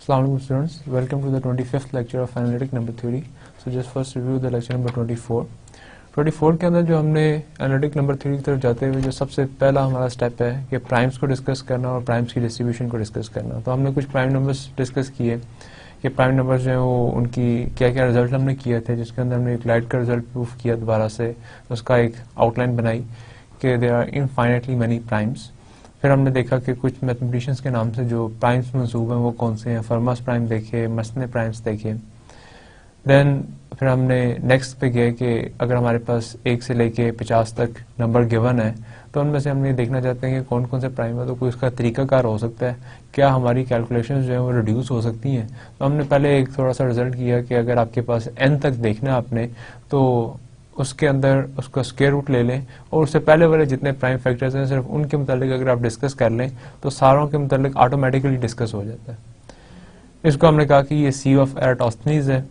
Assalamualaikum students, welcome to the 25th lecture of analytic number theory. So just first review the lecture number 24. 24 के अंदर जो हमने analytic number theory की तरफ जाते हुए जो सबसे पहला हमारा स्टेप है कि प्राइम्स को डिस्कस करना और प्राइम्स की डिस्ट्रीब्यूशन को डिस्कस करना। तो हमने कुछ प्राइम नंबर्स डिस्कस किए कि प्राइम नंबर्स जो है वो उनकी क्या क्या रिजल्ट हमने किए थे, जिसके अंदर हमने एक लाइट का रिजल्ट प्रूफ किया दोबारा से, उसका एक आउटलाइन बनाई कि there are infinitely many primes. फिर हमने देखा कि कुछ मैथमेटिशियंस के नाम से जो प्राइम्स मंसूब हैं वो कौन से हैं, फर्मास प्राइम देखे, मसने प्राइम्स देखे। देन फिर हमने नेक्स्ट पे गए कि अगर हमारे पास 1 से लेके 50 तक नंबर गिवन है तो उनमें से हम ये देखना चाहते हैं कि कौन कौन से प्राइम है, तो कोई उसका तरीकाकार हो सकता है, क्या हमारी कैलकुलेशन जो है वो रिड्यूस हो सकती हैं। तो हमने पहले एक थोड़ा सा रिजल्ट किया कि अगर आपके पास n तक देखना है आपने तो उसके अंदर उसका स्क्वायर रूट ले लें और उससे पहले वाले जितने प्राइम फैक्टर्स हैं सिर्फ उनके मुतालिक अगर आप डिस्कस कर लें तो सारों के मुतालिक ऑटोमेटिकली डिस्कस हो जाता है। इसको हमने कहा कि ये सी ऑफ एराटोस्थनीज है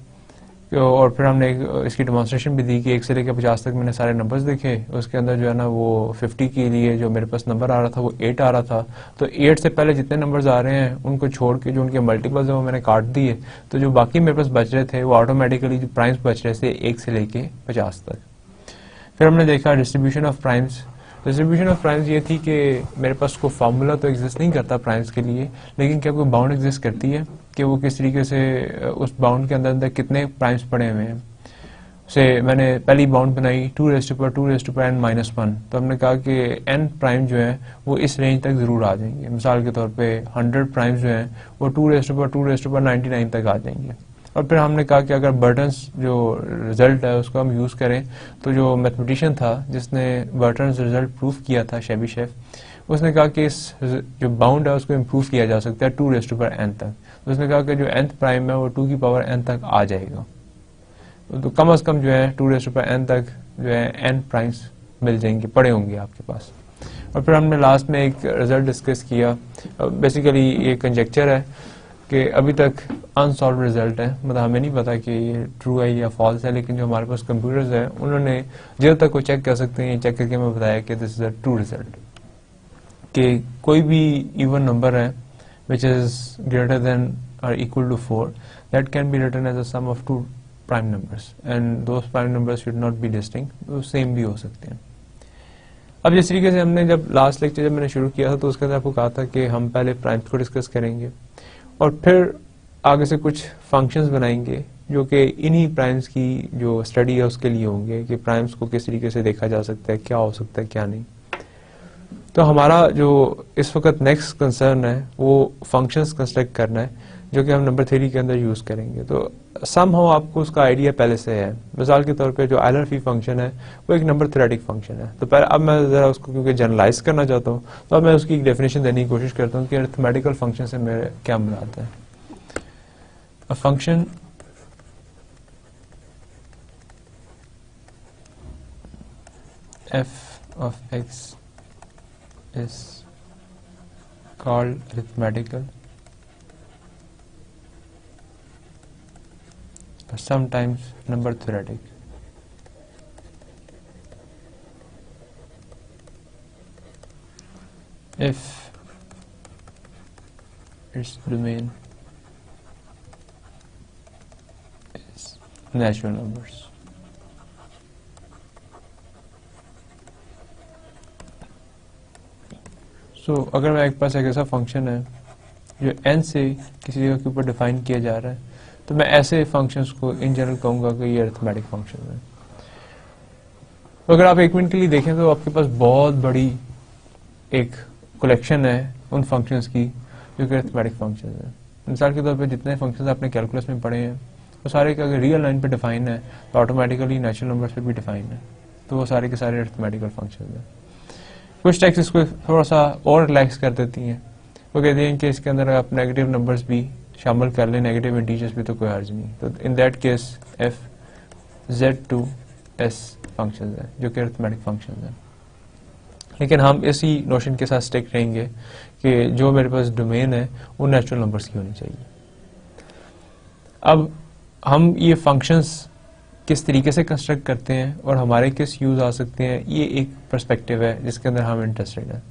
और फिर हमने इसकी डेमोन्स्ट्रेशन भी दी कि 1 से लेकर 50 तक मैंने सारे नंबर्स देखे, उसके अंदर जो है ना वो 50 के लिए जो मेरे पास नंबर आ रहा था वो 8 आ रहा था। तो 8 से पहले जितने नंबर्स आ रहे हैं उनको छोड़ के जो उनके मल्टीपल्स हैं वो मैंने काट दिए, तो जो बाकी मेरे पास बच रहे थे वो ऑटोमेटिकली जो प्राइम्स बच रहे थे 1 से लेके 50 तक। फिर हमने देखा distribution of primes. Distribution of primes ये थी कि मेरे पास कोई फार्मूला तो एग्जिस्ट नहीं करता प्राइम्स के लिए, लेकिन क्या कोई बाउंड एग्जिस्ट करती है कि वो किस तरीके से उस बाउंड के अंदर कितने प्राइम्स पड़े हुए हैं। से मैंने पहली बाउंड बनाई 2n-1, तो हमने कहा कि n प्राइम जो है वो इस रेंज तक जरूर आ जाएंगे। मिसाल के तौर पे 100 प्राइम्स जो हैं वो 2n-99 तक आ जाएंगे। और फिर हमने कहा कि अगर बर्टन्स जो रिजल्ट है उसको हम यूज़ करें तो जो मैथमेटिशियन था जिसने बर्टन्स रिजल्ट प्रूफ किया था, शेबीशेफ, उसने कहा कि इस जो बाउंड है उसको इम्प्रूव किया जा सकता है 2n तक। तो उसने कहा कि जो nth प्राइम है वो 2n तक आ जाएगा, तो कम से कम जो है 2n तक जो है n प्राइम्स मिल जाएंगे, पड़े होंगे आपके पास। और फिर हमने लास्ट में एक रिजल्ट डिस्कस किया। बेसिकली ये कंजेक्चर है कि अभी तक अनसॉल्व रिजल्ट है, मतलब हमें नहीं पता कि ये ट्रू है या फॉल्स है, लेकिन जो हमारे पास कंप्यूटर्स है उन्होंने जब तक वो चेक कर सकते हैं चेक करके हमें बताया कि this is a true result, कि कोई भी इवन नंबर है विच इज ग्रेटर देन और equal to 4 that can be written as a sum of 2 prime numbers and those prime numbers should not be distinct, तो same भी हो सकते हैं। अब जिस तरीके से हमने जब लास्ट लेक्चर जब मैंने शुरू किया था तो उसके अंदर आपको कहा था कि हम पहले प्राइम्स को डिस्कस करेंगे और फिर आगे से कुछ फंक्शंस बनाएंगे जो कि इन्हीं प्राइम्स की जो स्टडी है उसके लिए होंगे कि प्राइम्स को किस तरीके से देखा जा सकता है, क्या हो सकता है क्या नहीं। तो हमारा जो इस वक्त नेक्स्ट कंसर्न है वो फंक्शंस कंस्ट्रक्ट करना है जो कि हम नंबर थ्योरी के अंदर यूज करेंगे। तो समहाउ आपको उसका आइडिया पहले से है। मिसाल के तौर पे जो आइलर फी फंक्शन है वो एक नंबर थ्योरेटिक फंक्शन है। तो पहले अब मैं जरा उसको क्योंकि जनरलाइज करना चाहता हूँ तो अब मैं उसकी एक डेफिनेशन देने की कोशिश करता हूँ कि अरिथमेटिकल फंक्शन से मेरे क्या मुराद है। A function f of x is called arithmetical or sometimes number theoretic. If its domain is natural numbers. So, अगर मेरे पास एक ऐसा फंक्शन है जो n से किसी जगह के ऊपर डिफाइन किया जा रहा है तो मैं ऐसे फंक्शंस को इन जनरल कहूंगा कि ये अरिथमेटिक फंक्शन है। तो अगर आप एक मिनट के लिए देखें तो आपके पास बहुत बड़ी एक कलेक्शन है उन फंक्शंस की जो कि अरिथमेटिक फंक्शंस है। मिसाल के तौर पे जितने फंक्शंस आपने कैलकुलस में पढ़े हैं वो सारे अगर रियल लाइन पे डिफाइन है तो ऑटोमेटिकली नेचुरल नंबर्स पे भी डिफाइन है, तो वो सारे के सारे अरिथमेटिकल फंक्शंस हैं। कुछ टेक्स्ट इसको थोड़ा सा और रिलैक्स कर देती हैं, वो कहते हैं कि इसके अंदर आप नेगेटिव नंबर्स भी शामिल कर लें, नेगेटिव इंटीजर्स भी, तो कोई हर्ज नहीं। तो in that case f z2s function है जो कि अरिथमेटिक फंक्शन है। लेकिन हम इसी नोशन के साथ स्टिक रहेंगे कि जो मेरे पास डोमेन है वो नेचुरल नंबर्स की होनी चाहिए। अब हम ये फंक्शंस किस तरीके से कंस्ट्रक्ट करते हैं और हमारे किस यूज आ सकते हैं, ये एक पर्सपेक्टिव है जिसके अंदर हम इंटरेस्टेड हैं।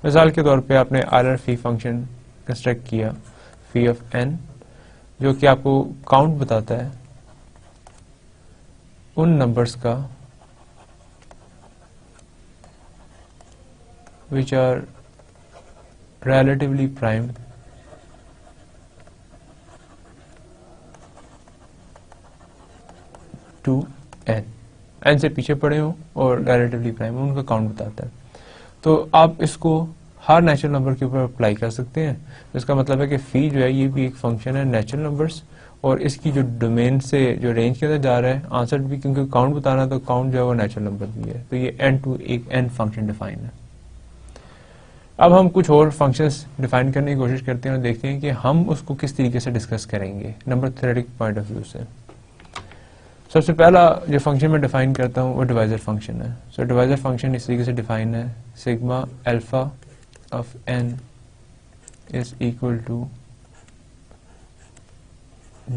मिसाल के तौर पे आपने आइलर फी फंक्शन कंस्ट्रक्ट किया, फी ऑफ एन, जो कि आपको काउंट बताता है उन नंबर्स का which are relatively prime to n से पीछे पड़े हो और relatively prime उनका काउंट बताता है। तो आप इसको हर नेचुरल नंबर के ऊपर अप्लाई कर सकते हैं। इसका मतलब है कि फी जो है ये भी एक फंक्शन है नेचुरल नंबर्स, और इसकी जो डोमेन से जो रेंज के अंदर जा रहा है आंसर भी, क्योंकि काउंट बताना है तो काउंट जो है वो नेचुरल नंबर भी है। तो ये n टू एक n फंक्शन डिफाइन है। अब हम कुछ और फंक्शंस डिफाइन करने की कोशिश करते हैं और देखते हैं कि हम उसको किस तरीके से डिस्कस करेंगे number theoretic point of view से। सबसे पहला जो फंक्शन मैं डिफाइन करता हूँ वो डिवाइजर फंक्शन है। सो डिवाइजर फंक्शन इस तरीके से डिफाइन है, sigma alpha of n is equal to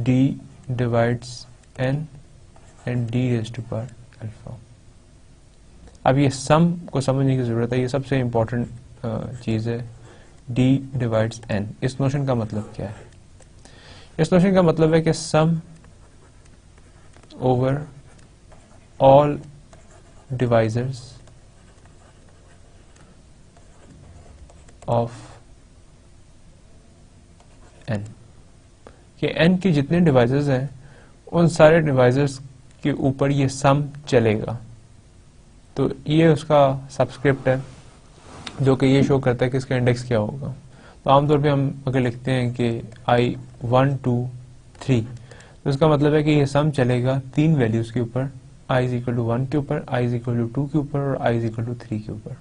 d divides n and d raise to power alpha. अब ये सम को समझने की जरूरत है, ये सबसे इंपॉर्टेंट चीज है। d डिवाइड्स n, इस नोशन का मतलब क्या है? इस नोशन का मतलब है कि sum over all divisors of n, कि n के जितने डिवाइजर्स हैं उन सारे डिवाइजर्स के ऊपर ये सम चलेगा। तो ये उसका सबस्क्रिप्ट है जो कि ये शो करता है कि इसका इंडेक्स क्या होगा। तो आमतौर पे हम अगर लिखते हैं कि i 1 2 3, तो इसका मतलब है कि ये सम चलेगा 3 वैल्यूज के ऊपर, i इज इक्वल टू 1 के ऊपर, i इज इक्वल टू 2 के ऊपर और i इज इक्वल टू 3 के ऊपर।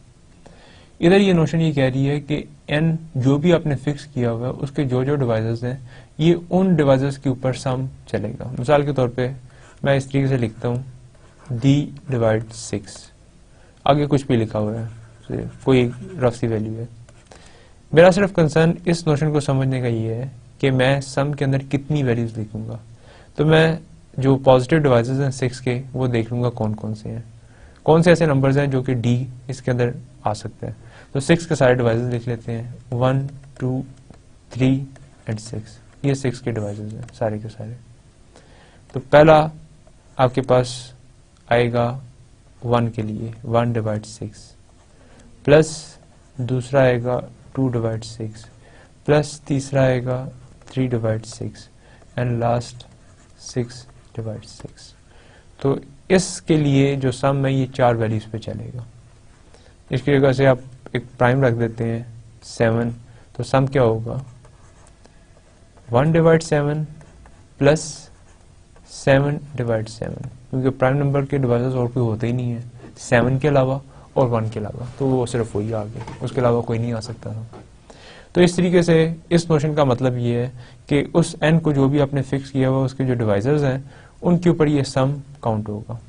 इधर ये नोशन ये कह रही है कि n जो भी आपने फिक्स किया हुआ है उसके जो जो डिवाइजर्स हैं ये उन डिवाइजर्स के ऊपर सम चलेगा। मिसाल के तौर पे मैं इस तरीके से लिखता हूँ d डिवाइड 6, आगे कुछ भी लिखा हुआ है, कोई रफ सी वैल्यू है। मेरा सिर्फ कंसर्न इस नोशन को समझने का ये है कि मैं सम के अंदर कितनी वैल्यूज लिखूंगा। तो मैं जो पॉजिटिव डिवाइसेस हैं 6 के वो देख लूंगा कौन कौन से हैं, कौन से ऐसे नंबर्स हैं जो कि d इसके अंदर आ सकता है। तो 6 के सारे डिवाइसेस लिख लेते हैं, 1 2 3 एंड 6, ये 6 के डिवाइसेस हैं सारे के सारे। तो पहला आपके पास आएगा 1 के लिए 1 डिवाइड 6, प्लस दूसरा आएगा 2 डिवाइड 6, प्लस तीसरा आएगा 3 डिवाइड 6 एंड लास्ट 6 डिवाइड 6। तो इसके लिए जो सम है ये 4 वैल्यूज पे चलेगा। इसकी जगह से आप एक प्राइम रख देते हैं 7, तो सम क्या होगा 1 डिवाइड 7 प्लस 7 डिवाइड 7, क्योंकि प्राइम नंबर के डिवाइसेस और कोई होते ही नहीं है 7 के अलावा और 1 के अलावा, तो वो सिर्फ वही आ गया, उसके अलावा कोई नहीं आ सकता था। तो इस तरीके से इस नोशन का मतलब ये है कि उस n को जो भी आपने फिक्स किया हुआ उसके जो डिवाइजर्स हैं उनके ऊपर ये सम काउंट होगा।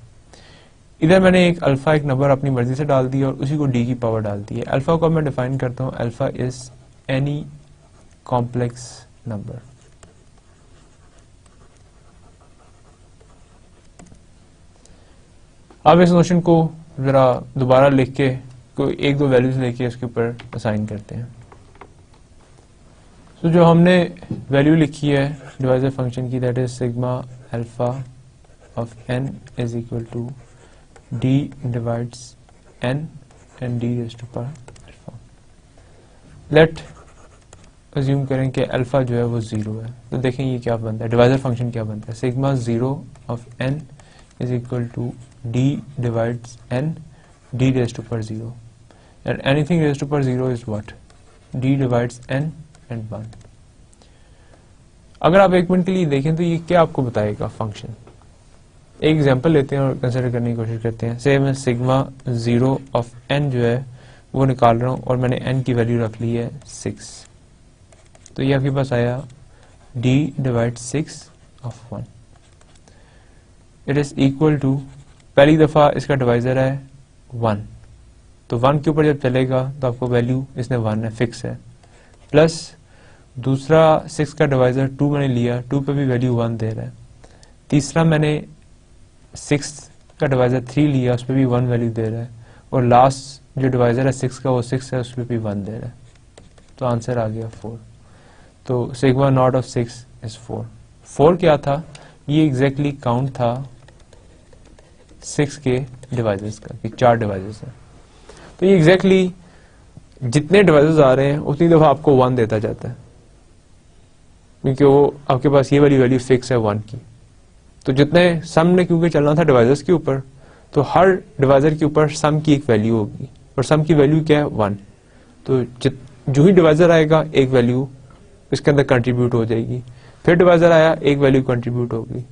इधर मैंने एक अल्फा एक नंबर अपनी मर्जी से डाल दिया और उसी को d की पावर डाल दी है। अल्फा को मैं डिफाइन करता हूँ, alpha is any complex number. अब इस नोशन को जरा दोबारा लिख के कोई एक दो वैल्यूज लेके इसके ऊपर असाइन करते हैं। तो जो हमने वैल्यू लिखी है डिवाइजर फंक्शन की, that is sigma alpha of n is equal to d divides n and d raise to power alpha. Let assume करें कि अल्फा जो है वो 0 है, तो देखें ये क्या बनता है, डिवाइजर फंक्शन क्या बनता है, sigma 0 of n is equal to d divides n d raised to power 0 and anything raised to power 0 is what, d divides n and 1। अगर आप एक मिनट के लिए देखें तो ये क्या आपको बताएगा फंक्शन। एक एग्जांपल लेते हैं और कंसिडर करने की कोशिश करते हैं। से मैं सिग्मा 0 ऑफ n जो है वो निकाल रहा हूँ और मैंने n की वैल्यू रख ली है 6, तो ये आपके पास आया d divide 6 of 1, it is equal to, पहली दफा इसका डिवाइजर है 1, तो 1 के ऊपर जब चलेगा तो आपको वैल्यू इसने 1 है, फिक्स है, प्लस दूसरा 6 का डिवाइजर 2 मैंने लिया, 2 पे भी वैल्यू 1 दे रहा है, तीसरा मैंने 6 का डिवाइजर 3 लिया, उस पर भी 1 वैल्यू दे रहा है, और लास्ट जो डिवाइजर है 6 का वो 6 है, उस पर भी 1 दे रहा है, तो आंसर आ गया 4। तो सिग्मा नॉट ऑफ 6 इज 4। 4 क्या था? ये एग्जैक्टली काउंट था 6 के डिवाइसेस का, कि 4 डिवाइसेस हैं। तो ये एग्जैक्टली जितने डिवाइसेस आ रहे हैं उतनी दफा आपको 1 देता जाता है, क्योंकि वो आपके पास ये वाली वैल्यू फिक्स है 1 की। तो जितने सम ने क्योंकि चलना था डिवाइसेस के ऊपर, तो हर डिवाइजर के ऊपर सम की एक वैल्यू होगी, और सम की वैल्यू क्या है? 1। तो जो ही डिवाइजर आएगा एक वैल्यू इसके अंदर कंट्रीब्यूट हो जाएगी, फिर डिवाइजर आया एक वैल्यू कंट्रीब्यूट होगी।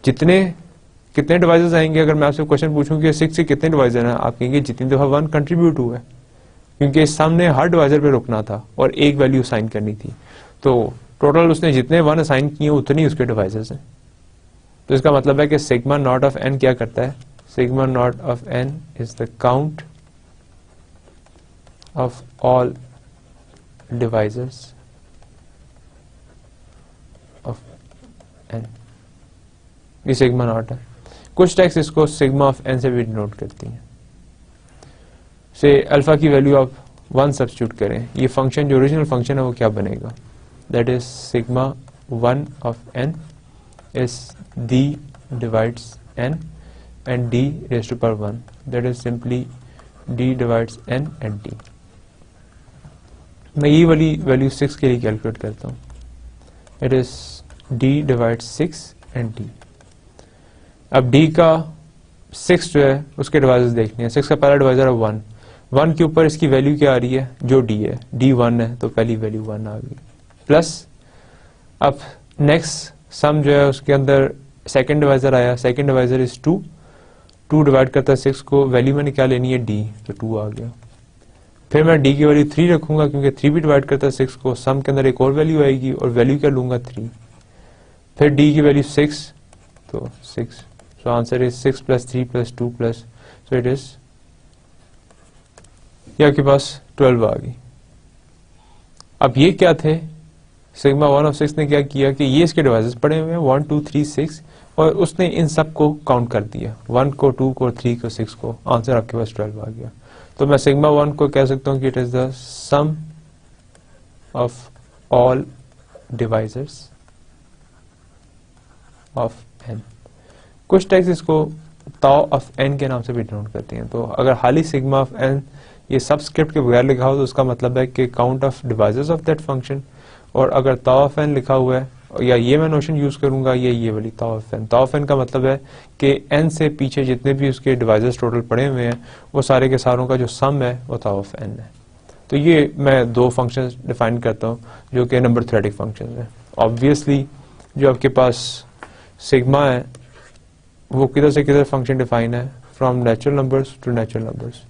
कितने डिवाइसेस आएंगे? अगर मैं आपसे क्वेश्चन पूछूं कि 6 से कितने डिवाइजर हैं, आप कहेंगे जितनी दफा 1 कंट्रीब्यूट हुआ है, क्योंकि इस सम ने हर डिवाइजर पे रुकना था और एक वैल्यू असाइन करनी थी। तो टोटल उसने जितने 1 असाइन किए उतनी उसके डिवाइसेस हैं। तो इसका मतलब है कि सिग्मा नॉट ऑफ n क्या करता है? Sigma not of n is the count of all divisors of n। ये सिग्मा नॉट है। कुछ टेक्स्ट इसको सिग्मा ऑफ n से भी डिनोट करती हैं। से अल्फा की वैल्यू आप 1 सब्स्टिट्यूट करें, ये फंक्शन जो ओरिजिनल फंक्शन है वो क्या बनेगा? That is sigma 1 of n is d divides n and d raised to power 1, that is simply d divides n and d। मैं ये वाली वैल्यू 6 के लिए कैलकुलेट करता हूँ, it is d divides 6 and d। अब d का 6 जो है उसके डिवाइजर्स देखने हैं। 6 का पहला डिवाइजर है 1, 1 के ऊपर इसकी वैल्यू क्या आ रही है? जो d है, d 1 है तो पहली वैल्यू 1 आ गई, प्लस अब नेक्स्ट सम जो है उसके अंदर सेकंड डिवाइजर आया, सेकंड डिवाइजर इज 2, 2 डिवाइड करता है 6 को, वैल्यू मैंने क्या लेनी है? d, तो 2 आ गया। फिर मैं d की वैल्यू 3 रखूंगा, क्योंकि 3 भी डिवाइड करता है 6 को, सम के अंदर एक और वैल्यू आएगी और वैल्यू क्या लूंगा? 3। फिर d की वैल्यू 6, तो 6, so answer is 6 + 3 + 2 plus, so it is, ये आपके पास 12 आ गई। अब ये क्या थे? सिग्मा 1 ऑफ 6 ने क्या किया कि ये इसके डिवाइसेस पड़े हुए हैं 1 2 3 6, और उसने इन सब को काउंट कर दिया, 1 को, 2 को, 3 को, 6 को। आंसर आपके पास 12 आ गया। तो मैं सिग्मा 1 को कह सकता हूं कि it is the sum of all divisors of n। कुछ टेक्स्ट इसको ताउ ऑफ n के नाम से भी डिनोट करते हैं। तो अगर हाली सिग्मा ऑफ n ये सबस्क्रिप्ट के बगैर लिखा हो तो उसका मतलब है कि count of devices of that function, और अगर ताउ ऑफ n लिखा हुआ है, या ये मैं नोशन यूज करूंगा, ये वाली tau of n। Tau of n का मतलब है कि n से पीछे जितने भी उसके डिवाइसेस टोटल पड़े हुए हैं वो सारे के सारों का जो सम है वो ताउ ऑफ n है। तो ये मैं 2 फंक्शंस डिफाइन करता हूँ जो कि नंबर थ्योरेटिक फंक्शंस हैं। ऑब्वियसली जो आपके पास सिग्मा है वो किधर से किधर फंक्शन डिफाइन है? From natural numbers to natural numbers,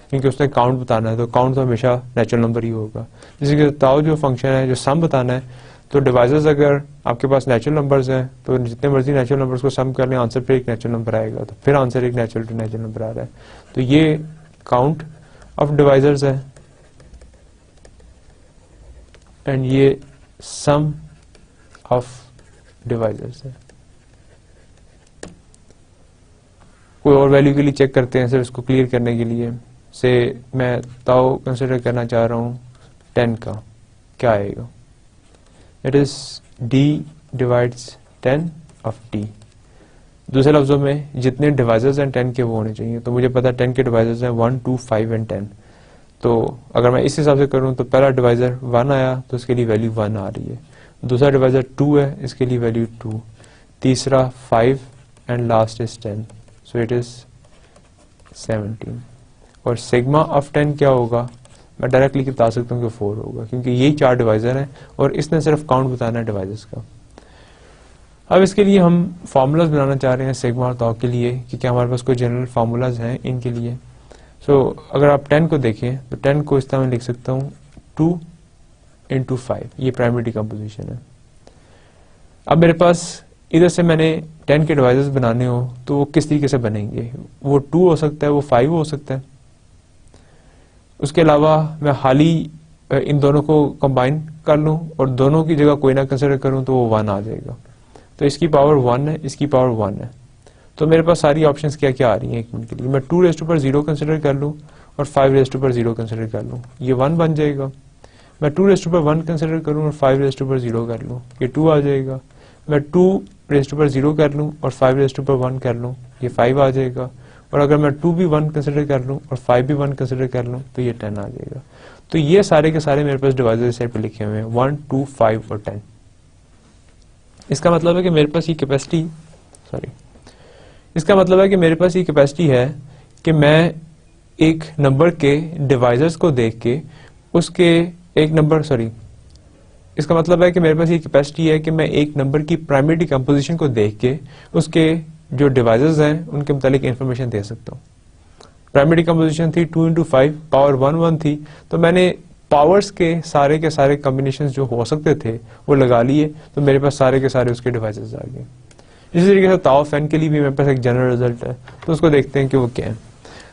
क्योंकि उसने काउंट बताना है, तो काउंट तो हमेशा नेचुरल नंबर ही होगा। जैसे कि ताउ जो फंक्शन है, जो सम बताना है, तो डिवाइसेस अगर आपके पास नेचुरल नंबर्स हैं तो जितने मर्जी नेचुरल नंबर्स को सम कर लें, आंसर पे एक नेचुरल नंबर आएगा, तो फिर आंसर एक नेचुरल टू नेचुरल नंबर आ रहा है। तो ये काउंट ऑफ डिवाइजर्स है, एंड ये सम ऑफ डिवाइजर्स है। कोई और वैल्यू के लिए चेक करते हैं सिर्फ इसको क्लियर करने के लिए। से मैं ताऊ कंसिडर करना चाह रहा हूँ 10 का, क्या आएगा? It is d divides 10 of d। दूसरे लफ्जों में जितने डिवाइजर्स हैं 10 के वो होने चाहिए। तो मुझे पता है 10 के डिवाइजर्स हैं 1 2 5 एंड 10। तो अगर मैं इस हिसाब से करूँ तो पहला डिवाइजर 1 आया तो इसके लिए वैल्यू 1 आ रही है, दूसरा डिवाइजर 2 है, इसके लिए वैल्यू 2, तीसरा 5 and last is 10, so it is 17। और सिग्मा ऑफ 10 क्या होगा? मैं डायरेक्टली बता सकता हूँ कि 4 होगा, क्योंकि यही 4 डिवाइजर हैं और इसने सिर्फ काउंट बताना है डिवाइजर्स का। अब इसके लिए हम फार्मूलाज बनाना चाह रहे हैं सिग्मा और ताऊ के लिए कि क्या हमारे पास कोई जनरल फार्मूलाज हैं इनके लिए। अगर आप 10 को देखें तो 10 को इस तरह मैं लिख सकता हूँ 2 into 5, ये प्राइमरी डिकम्पोजिशन है। अब मेरे पास इधर से मैंने 10 के डिवाइजर्स बनाने हो तो वो किस तरीके से बनेंगे? वो 2 हो सकता है, वो 5 हो सकता है। उसके अलावा मैं हाली इन दोनों को कंबाइन कर लूं और दोनों की जगह कोई ना कंसिडर करूं तो वो 1 आ जाएगा। तो इसकी पावर 1 है, इसकी पावर 1 है। तो मेरे पास सारी ऑप्शंस क्या क्या आ रही हैं एक मिनट के लिए। मैं 2 raised to power 0 कंसिडर कर लूं और 5 raised to power 0 कंसिडर कर लूं, ये 1 बन जाएगा। मैं 2 रेज़ टू पावर 1 कंसिडर करूं और 5 रेज़ टू पावर 0 कर लूं, ये 2 आ जाएगा। मैं 2 रेज़ टू पावर 0 कर लूं और 5 रेज़ टू पावर 1 कर लूं, ये 5 आ जाएगा। और अगर मैं 2 भी 1 कंसिडर कर लूं और 5 भी 1 कंसिडर कर लूं तो ये 10 आ जाएगा। तो ये सारे के सारे मेरे पास डिवाइजर इस साइड पे लिखे हुए हैं 1, 2, 5 और 10। इसका मतलब है कि मेरे पास ये कैपेसिटी है कि मैं एक नंबर के डिवाइजर्स को देख के उसके इसका मतलब है कि मेरे पास ये कैपेसिटी है कि मैं एक नंबर की प्राइमरी डिकम्पोजिशन को देख के उसके जो डिवाइजर्स हैं उनके मुतालिक इंफॉर्मेशन दे सकता हूँ। प्राइमरी डिकम्पोजिशन थी 2 into 5, पावर 1 1 थी, तो मैंने पावर्स के सारे कॉम्बिनेशन जो हो सकते थे वो लगा लिए, तो मेरे पास सारे के सारे उसके डिवाइसेस आ गए। इसी तरीके से ताउ ऑफ n के लिए भी मेरे पास एक जनरल रिजल्ट है, तो उसको देखते हैं कि वो क्या है।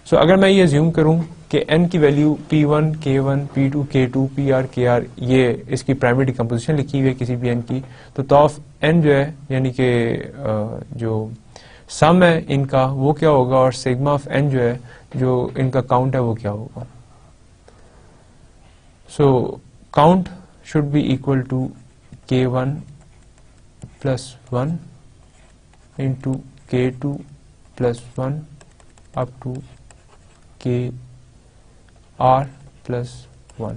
सो अगर मैं ये अज्यूम करूं कि n की value p1 k1 p2 k2 pr kr ये इसकी प्राइमरी डिकम्पोजिशन लिखी हुई है किसी भी n की, तो ताउ ऑफ n जो है यानी कि जो सम है इनका वो क्या होगा, और सिग्मा ऑफ n जो है जो इनका काउंट है वो क्या होगा। So count should be equal to k1 plus 1 into k2 plus 1 up to kr plus 1।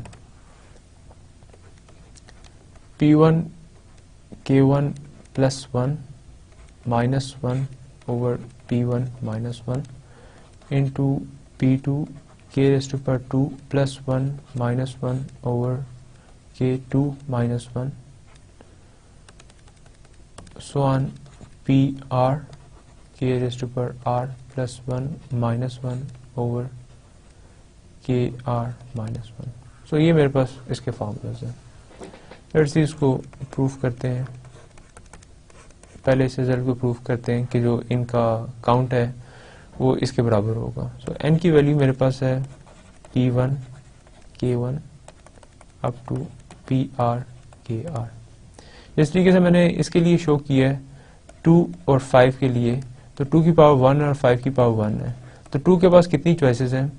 p1 k1 plus 1 minus 1 over p1 minus 1 into p2 k raised to power 2 plus 1 minus 1 over k2 minus 1 so on pr k raised to power r plus 1 minus 1 over kr minus 1। so ये मेरे पास इसके formulas हैं। Let's see इसको proof करते हैं। पहले इस result को प्रूफ करते हैं कि जो इनका काउंट है वो इसके बराबर होगा। सो n की वैल्यू मेरे पास है p1 k1 up to pr kr। जिस तरीके से मैंने इसके लिए शो किया है 2 और 5 के लिए, तो 2 की पावर 1 और 5 की पावर 1 है, तो 2 के पास कितनी चॉइसेस हैं,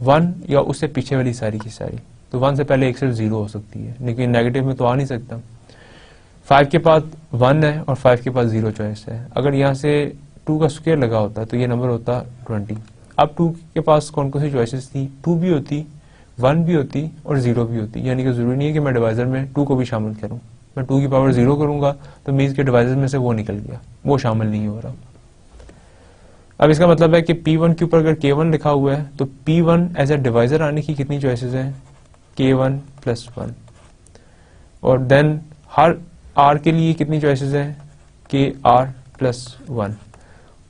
1 या उससे पीछे वाली सारी की सारी। तो 1 से पहले एक सिर्फ 0 हो सकती है, लेकिन नेगेटिव में तो आ नहीं सकता। 5 के पास 1 है और 5 के पास 0 चॉइस है। अगर यहाँ से 2 का स्क्वायर लगा होता तो ये नंबर होता 20। अब 2 के पास कौन कौन सी चॉइसेस थी, 2 भी होती, 1 भी होती और 0 भी होती। यानी कि जरूरी नहीं है कि मैं डिवाइजर में 2 को भी शामिल करूं। मैं 2 की पावर 0 करूंगा तो मीन्स के डिवाइजर में से वो निकल गया, वो शामिल नहीं हो रहा। अब इसका मतलब है कि P1 के ऊपर अगर K1 लिखा हुआ है तो P1 एज ए डिवाइजर आने की कितनी चॉइसेस हैं, K1 प्लस 1। और देन हर R के लिए कितनी चॉइसेस हैं, KR प्लस 1।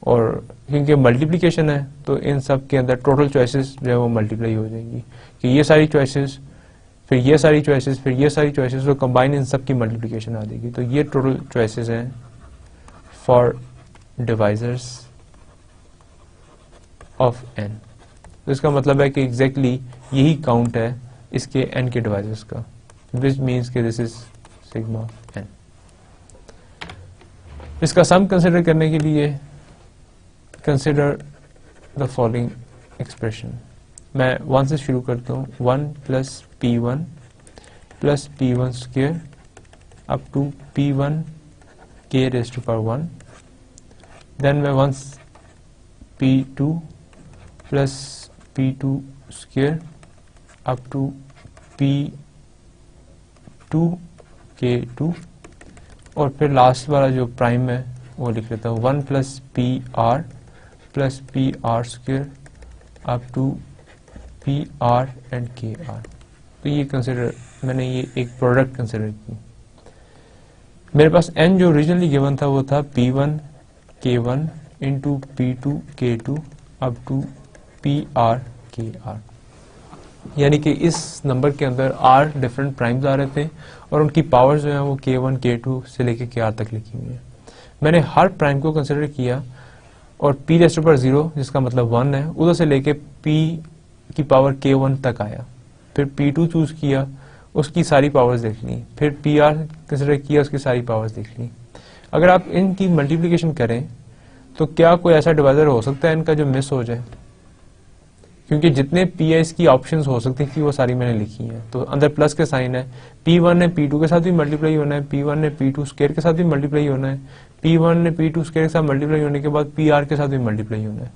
और क्योंकि मल्टीप्लिकेशन है तो इन सब के अंदर टोटल चॉइसेस जो है वो मल्टीप्लाई हो जाएंगी कि ये सारी चॉइसेस, फिर ये सारी चॉइसेस, फिर ये सारी चॉइसेस, तो कंबाइन इन सब की मल्टीप्लिकेशन आ जाएगी। तो ये टोटल चॉइसेस हैं फॉर डिवाइजर्स ऑफ n। तो इसका मतलब है कि एग्जैक्टली यही काउंट है इसके n के डिवाइजर्स का, विच मीन्स के दिस इज सिग्मा n। इसका सम कंसिडर करने के लिए कंसिडर द फॉलोइंग एक्सप्रेशन। मैं 1 से शुरू करता हूँ, 1 plus p1 square up to p1 k raise to power 1। Then मैं 1 p2 plus p2 square up to p2 k2, और फिर लास्ट वाला जो प्राइम है वो लिख लेता हूँ 1 plus pr square up to pr and kr। तो ये कंसिडर, मैंने ये एक प्रोडक्ट कंसिडर की। मेरे पास n जो ओरिजिनली गिवन था वो था p1 k1 into p2 k2 up to pr kr। यानी कि इस नंबर के अंदर r डिफरेंट प्राइम्स आ रहे थे और उनकी पावर्स जो है वो k1 k2 से लेके kr तक लिखी हुई है। मैंने हर प्राइम को कंसिडर किया और p रेज़ टू पावर 0 जिसका मतलब 1 है उधर से लेके p की पावर k1 तक आया, फिर p2 चूज किया, उसकी सारी पावर्स देख ली, फिर pr कंसिडर किया, उसकी सारी पावर्स देख ली। अगर आप इनकी मल्टीप्लिकेशन करें तो क्या कोई ऐसा डिवाइजर हो सकता है इनका जो मिस हो जाए? क्योंकि जितने पीआईस की ऑप्शंस हो सकती थी वो सारी मैंने लिखी हैं। तो अंदर प्लस के साइन है, P1 ने P2 के साथ भी मल्टीप्लाई होना है, P1 ने P2 स्क्वायर के साथ भी मल्टीप्लाई होना है, P1 ने P2 स्क्वायर के साथ मल्टीप्लाई होने के बाद PR के साथ भी मल्टीप्लाई होना है।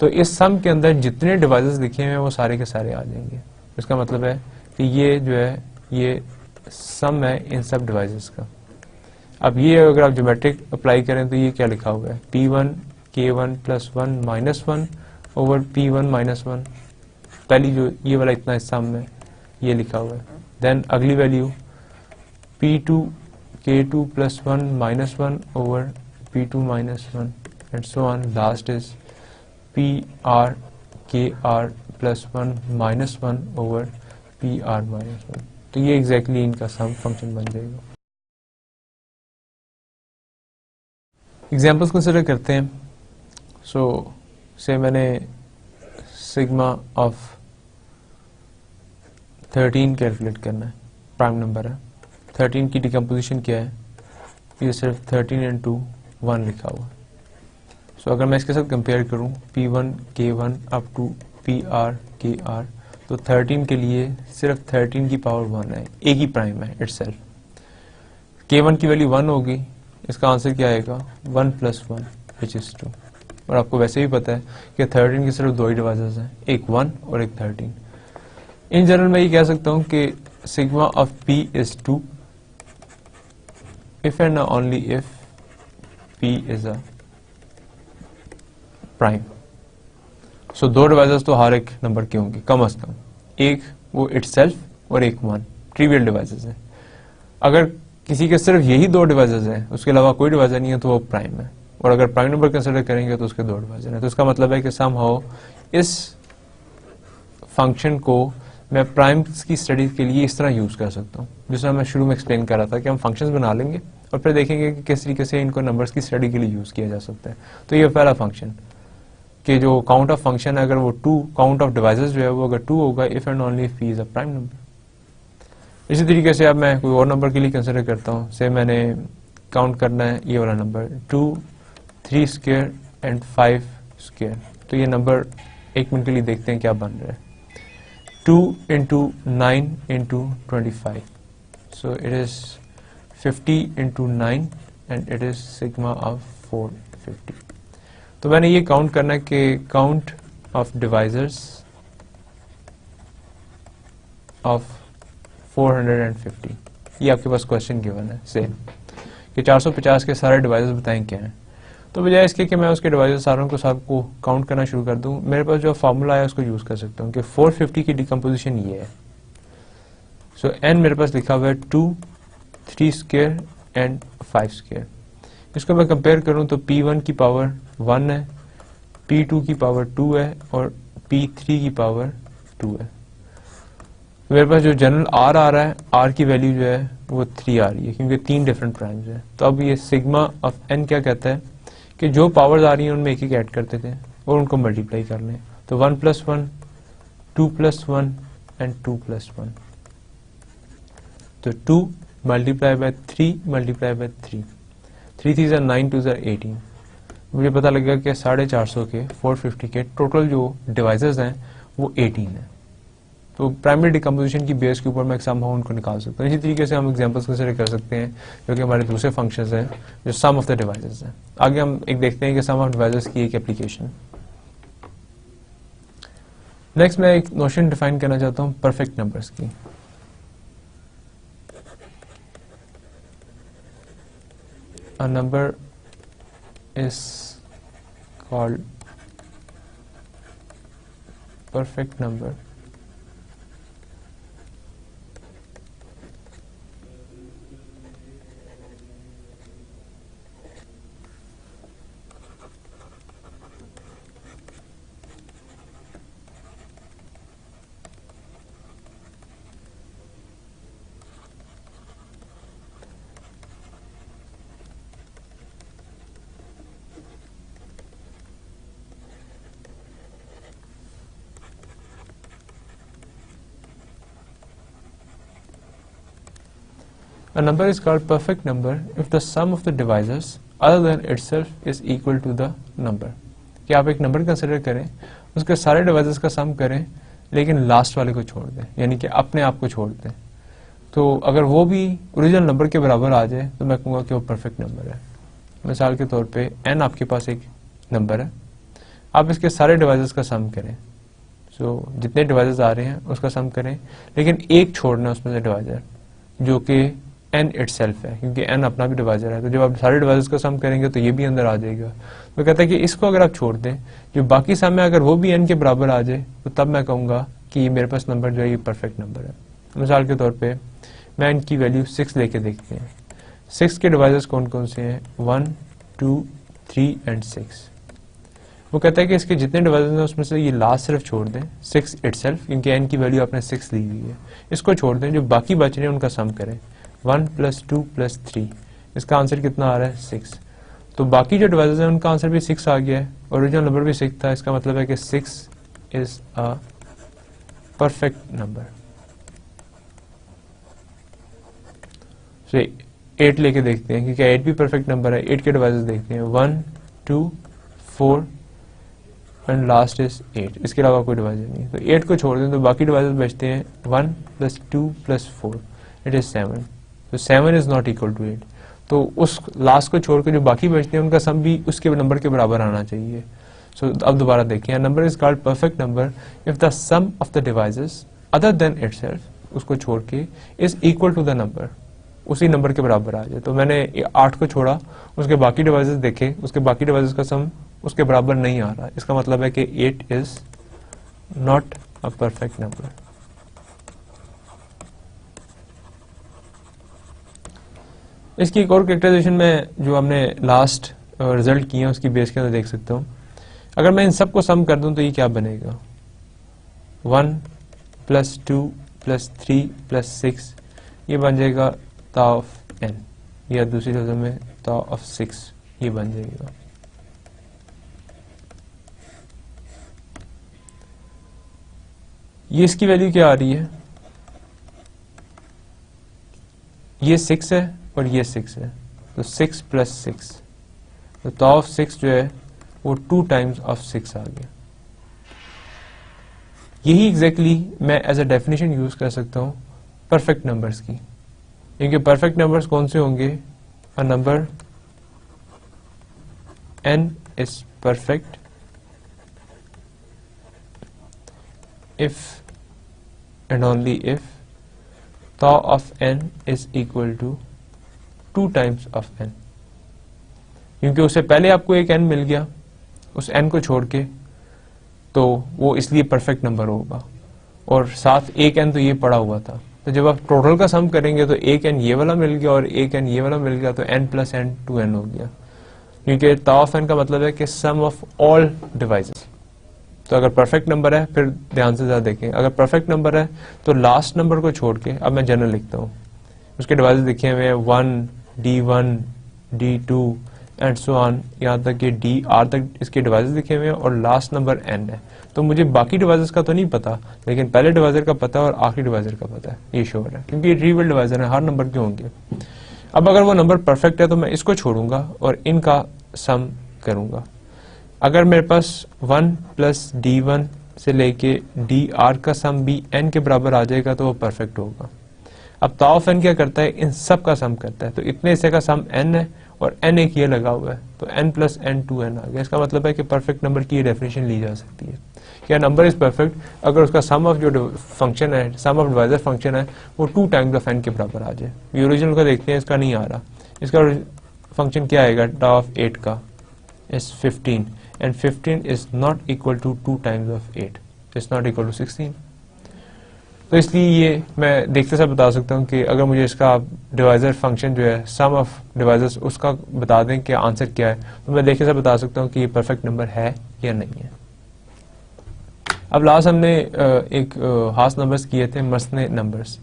तो इस सम के अंदर जितने डिवाइसेस लिखे हुए हैं वो सारे के सारे आ जाएंगे। इसका मतलब है कि ये जो है ये सम है इन सब डिवाइसेस का। अब ये अगर आप ज्योमेट्रिक अप्लाई करें तो ये क्या लिखा हुआ है, P1 K1 plus 1 minus 1 over P1 minus 1। पहली जो ये वाला इतना हिस्सा में ये लिखा हुआ है। देन अगली value P2 K2 plus 1 minus 1 over P2 minus 1 and so on. Last is PR KR plus 1 minus 1 over PR minus 1। तो ये एग्जैक्टली इनका सम फंक्शन बन जाएगा। एग्जाम्पल्स कंसिडर करते हैं। सो से मैंने सिग्मा ऑफ 13 कैलकुलेट करना है, प्राइम नंबर है। 13 की डिकम्पोजिशन क्या है, ये सिर्फ 13 इंटू 1 लिखा हुआ है। सो अगर मैं इसके साथ कंपेयर करूं P1 K1 up to PR KR, तो 13 के लिए सिर्फ 13 की पावर 1 है, एक ही प्राइम है इटसेल्फ। K1 की वैल्यू 1 होगी, इसका आंसर क्या आएगा 1 प्लस 1 विच इज 2। और आपको वैसे भी पता है कि 13 की सिर्फ दो ही डिवाइसेस हैं, एक 1 और एक 13। इन जनरल मैं ये कह सकता हूं कि sigma of P is 2 if and only if P is a prime. So दो डिवाइसेस तो हर एक नंबर के होंगे कम अज कम, एक वो इटसेल्फ और एक 1, ट्रिवियल डिवाइसेस है। अगर किसी के सिर्फ यही दो डिवाइसेस हैं, उसके अलावा कोई डिवाइस नहीं है, तो वो प्राइम है। और अगर प्राइम नंबर कंसिडर करेंगे तो उसके दो डिवाइजर हैं। तो इसका मतलब है कि समहाउ इस फंक्शन को मैं प्राइम्स की स्टडी के लिए इस तरह यूज कर सकता हूँ, जिस तरह मैं शुरू में एक्सप्लेन कर रहा था कि हम फंक्शंस बना लेंगे और फिर देखेंगे कि किस तरीके से इनको नंबर्स की स्टडी के लिए यूज किया जा सकता है। तो ये पहला फंक्शन कि जो काउंट ऑफ फंक्शन है, अगर वो 2, काउंट ऑफ डिवाइसेस जो है वो अगर 2 होगा if and only if P is a prime number. इसी तरीके से अब मैं कोई और नंबर के लिए कंसिडर करता हूँ। से मैंने काउंट करना है ये वाला नंबर 2, 3 स्क्वायर एंड 5 स्क्वायर। तो ये नंबर एक मिनट के लिए देखते हैं क्या बन रहा है। 2 into 9 into 25, so it is 50 into 9 and it is sigma of 450। तो मैंने ये काउंट करना है कि काउंट ऑफ डिवाइजर्स ऑफ 450। ये आपके पास क्वेश्चन गिवन है सेम कि 450 के सारे डिवाइसेस बताएं क्या हैं। तो बजाय इसके कि मैं उसके डिवाइसेस सारों को सबको काउंट करना शुरू कर दूं, मेरे पास जो फॉर्मूला है उसको यूज कर सकता हूं कि 450 की डिकम्पोजिशन ये है। सो n मेरे पास लिखा हुआ है 2, 3 स्क्वायर एंड 5 स्क्वायर। इसको मैं कंपेयर करूं तो P1 की पावर 1 है, P2 की पावर 2 है और P3 की पावर 2 है। मेरे पास जो जनरल R आ रहा है, R की वैल्यू जो है वो 3 आ रही है क्योंकि 3 डिफरेंट प्राइम्स है। तो अब ये सिग्मा ऑफ n क्या कहता है कि जो पावर्स आ रही हैं उनमें एक एक ऐड करते थे और उनको मल्टीप्लाई कर लें। तो 1 प्लस 1, 2 प्लस 1 एंड 2 प्लस 1। तो 2 मल्टीप्लाई बाय 3 मल्टीप्लाई बाय 3, 3 3 ज़ा 9, 2 ज़ा 18। मुझे पता लगा कि 450 के 450 के टोटल जो डिवाइसेस हैं वो 18 है। तो प्राइमरी डिकम्पोजिशन की बेस के ऊपर मैं समहाउ उनको निकाल सकता हूँ। इसी तरीके से हम एग्जांपल्स कंसिडर कर सकते हैं जो कि हमारे दूसरे फंक्शंस हैं जो सम ऑफ द डिवाइसेस हैं। आगे हम एक देखते हैं कि सम ऑफ डिवाइसेस की एक एप्लीकेशन। नेक्स्ट मैं एक नोशन डिफाइन करना चाहता हूँ परफेक्ट नंबर्स की। A number is called perfect number A number is called perfect number if the sum of the divisors other than itself is equal to the number। कि आप एक number consider करें, उसके सारे डिवाइसेस का सम करें, लेकिन लास्ट वाले को छोड़ दें, यानी कि अपने आप को छोड़ दें। तो अगर वो भी ओरिजिनल नंबर के बराबर आ जाए तो मैं कहूँगा कि वो परफेक्ट नंबर है। मिसाल के तौर पे n आपके पास एक नंबर है, आप इसके सारे डिवाइसेस का सम करें, सो जितने डिवाइसेस आ रहे हैं उसका सम करें, लेकिन एक छोड़ना उसमें से डिवाइजर जो कि n इटसेल्फ है, क्योंकि n अपना भी डिवाइजर है। तो जब आप सारे डिवाइसेस का सम करेंगे तो ये भी अंदर आ जाएगा। तो कहता है कि इसको अगर आप छोड़ दें, जो बाकी सम है अगर वो भी n के बराबर आ जाए तो तब मैं कहूँगा कि ये मेरे पास नंबर जो है ये परफेक्ट नंबर है। मिसाल के तौर पर मैं इनकी वैल्यू 6 लेके देखते हैं। 6 के डिवाइसेस कौन कौन से हैं? 1, 2, 3 एंड 6। वो कहता है कि इसके जितने डिवाइसेस हैं उसमें से ये लास्ट सिर्फ छोड़ दें, 6 इटसेल्फ, क्योंकि n की वैल्यू आपने 6 ली हुई है, इसको छोड़ दें, जो बाकी बच रहे हैं उनका सम करें। 1 + 2 + 3, इसका आंसर कितना आ रहा है? 6। तो बाकी जो डिवाइसेस हैं उनका आंसर भी 6 आ गया है, ओरिजिनल नंबर भी 6 था। इसका मतलब है कि 6 इज अ परफेक्ट नंबर। 8 लेके देखते हैं कि क्या 8 भी परफेक्ट नंबर है। 8 के डिवाइसेस देखते हैं, 1, 2, 4 एंड लास्ट इज 8। इसके अलावा कोई डिवाइजर नहीं। तो 8 को छोड़ दें तो बाकी डिवाइसेस बचते हैं 1 + 2 + 4, इट इज 7। तो 7 इज नॉट इक्वल टू 8। तो उस लास्ट को छोड़ के जो बाकी बचते हैं उनका सम भी उसके नंबर के बराबर आना चाहिए। सो अब दोबारा देखिए, number is called perfect number if the sum of the divisors other than itself, उसको छोड़ के, is equal to the number, उसी नंबर के बराबर आ जाए। तो मैंने 8 को छोड़ा, उसके बाकी डिवाइसेस देखे, उसके बाकी डिवाइसेस का सम उसके बराबर नहीं आ रहा। इसका मतलब है कि 8 is not a perfect number. इसकी एक और कैरेक्टराइजेशन में जो हमने लास्ट रिजल्ट किए हैं उसकी बेस के अंदर देख सकता हूँ। अगर मैं इन सब को सम कर दूं तो ये क्या बनेगा? 1 + 2 + 3 + 6, ये बन जाएगा ता ऑफ n, या दूसरी लफ्ज़ों में ता ऑफ 6, ये बन जाएगा। ये इसकी वैल्यू क्या आ रही है? ये 6 है और ये 6 है, तो 6 + 6, तो ता ऑफ 6 जो है वो 2 टाइम्स ऑफ 6 आ गया। यही एग्जैक्टली मैं एज अ डेफिनेशन यूज कर सकता हूं परफेक्ट नंबर्स की, क्योंकि परफेक्ट नंबर्स कौन से होंगे? A number n is perfect if and only if tau of n is equal to 2 times of n, क्योंकि उससे पहले आपको एक n मिल गया उस n को छोड़ के, तो वो इसलिए परफेक्ट नंबर होगा, और साथ एक n तो ये पड़ा हुआ था। तो जब आप टोटल का सम करेंगे तो एक n ये वाला मिल गया और एक n ये वाला मिल गया, तो n + n 2n हो गया, क्योंकि tau of n का मतलब है कि सम ऑफ ऑल डिवाइसेस। तो अगर परफेक्ट नंबर है, फिर ध्यान से ज़्यादा देखें, अगर परफेक्ट नंबर है तो लास्ट नंबर को छोड़ के, अब मैं जनरल लिखता हूँ, उसके डिवाइसेस लिखे हुए हैं 1, D1, D2 and so on, यहाँ तक कि DR तक इसके डिवाइसेस लिखे हुए हैं, और लास्ट नंबर n है। तो मुझे बाकी डिवाइसेस का तो नहीं पता, लेकिन पहले डिवाइजर का पता है और आखिरी डिवाइजर का पता है, ये श्योर है, क्योंकि ये रियल डिवाइजर है, हर नंबर के होंगे। अब अगर वो नंबर परफेक्ट है तो मैं इसको छोड़ूंगा और इनका सम करूंगा। अगर मेरे पास 1 + D1 से लेके DR का सम भी n के बराबर आ जाएगा तो वो परफेक्ट होगा। अब ता ऑफ n क्या करता है? इन सब का सम करता है, तो इतने हिस्से का सम n है और n एक ये लगा हुआ है, तो n + n 2n आ गया। इसका मतलब है कि परफेक्ट नंबर की ये डेफिनेशन ली जा सकती है, क्या नंबर इज परफेक्ट अगर उसका सम ऑफ जो फंक्शन है, सम ऑफ डिवाइजर फंक्शन है, वो 2 टाइम्स ऑफ n के बराबर आ जाए। ये ओरिजिनल का देखते हैं, इसका नहीं आ रहा। इसका फंक्शन क्या आएगा? ता ऑफ 8 का is 15 and 15 is not equal to 2 times of 8, it's not equal to 16। तो इसलिए ये मैं देखते से बता सकता हूँ कि अगर मुझे इसका डिवाइजर फंक्शन जो है, सम ऑफ डिवाइजर्स, उसका बता दें कि आंसर क्या है, तो मैं देखते से बता सकता हूँ कि ये परफेक्ट नंबर है या नहीं है। अब लास्ट हमने एक हास नंबर्स किए थे, मसने नंबर्स,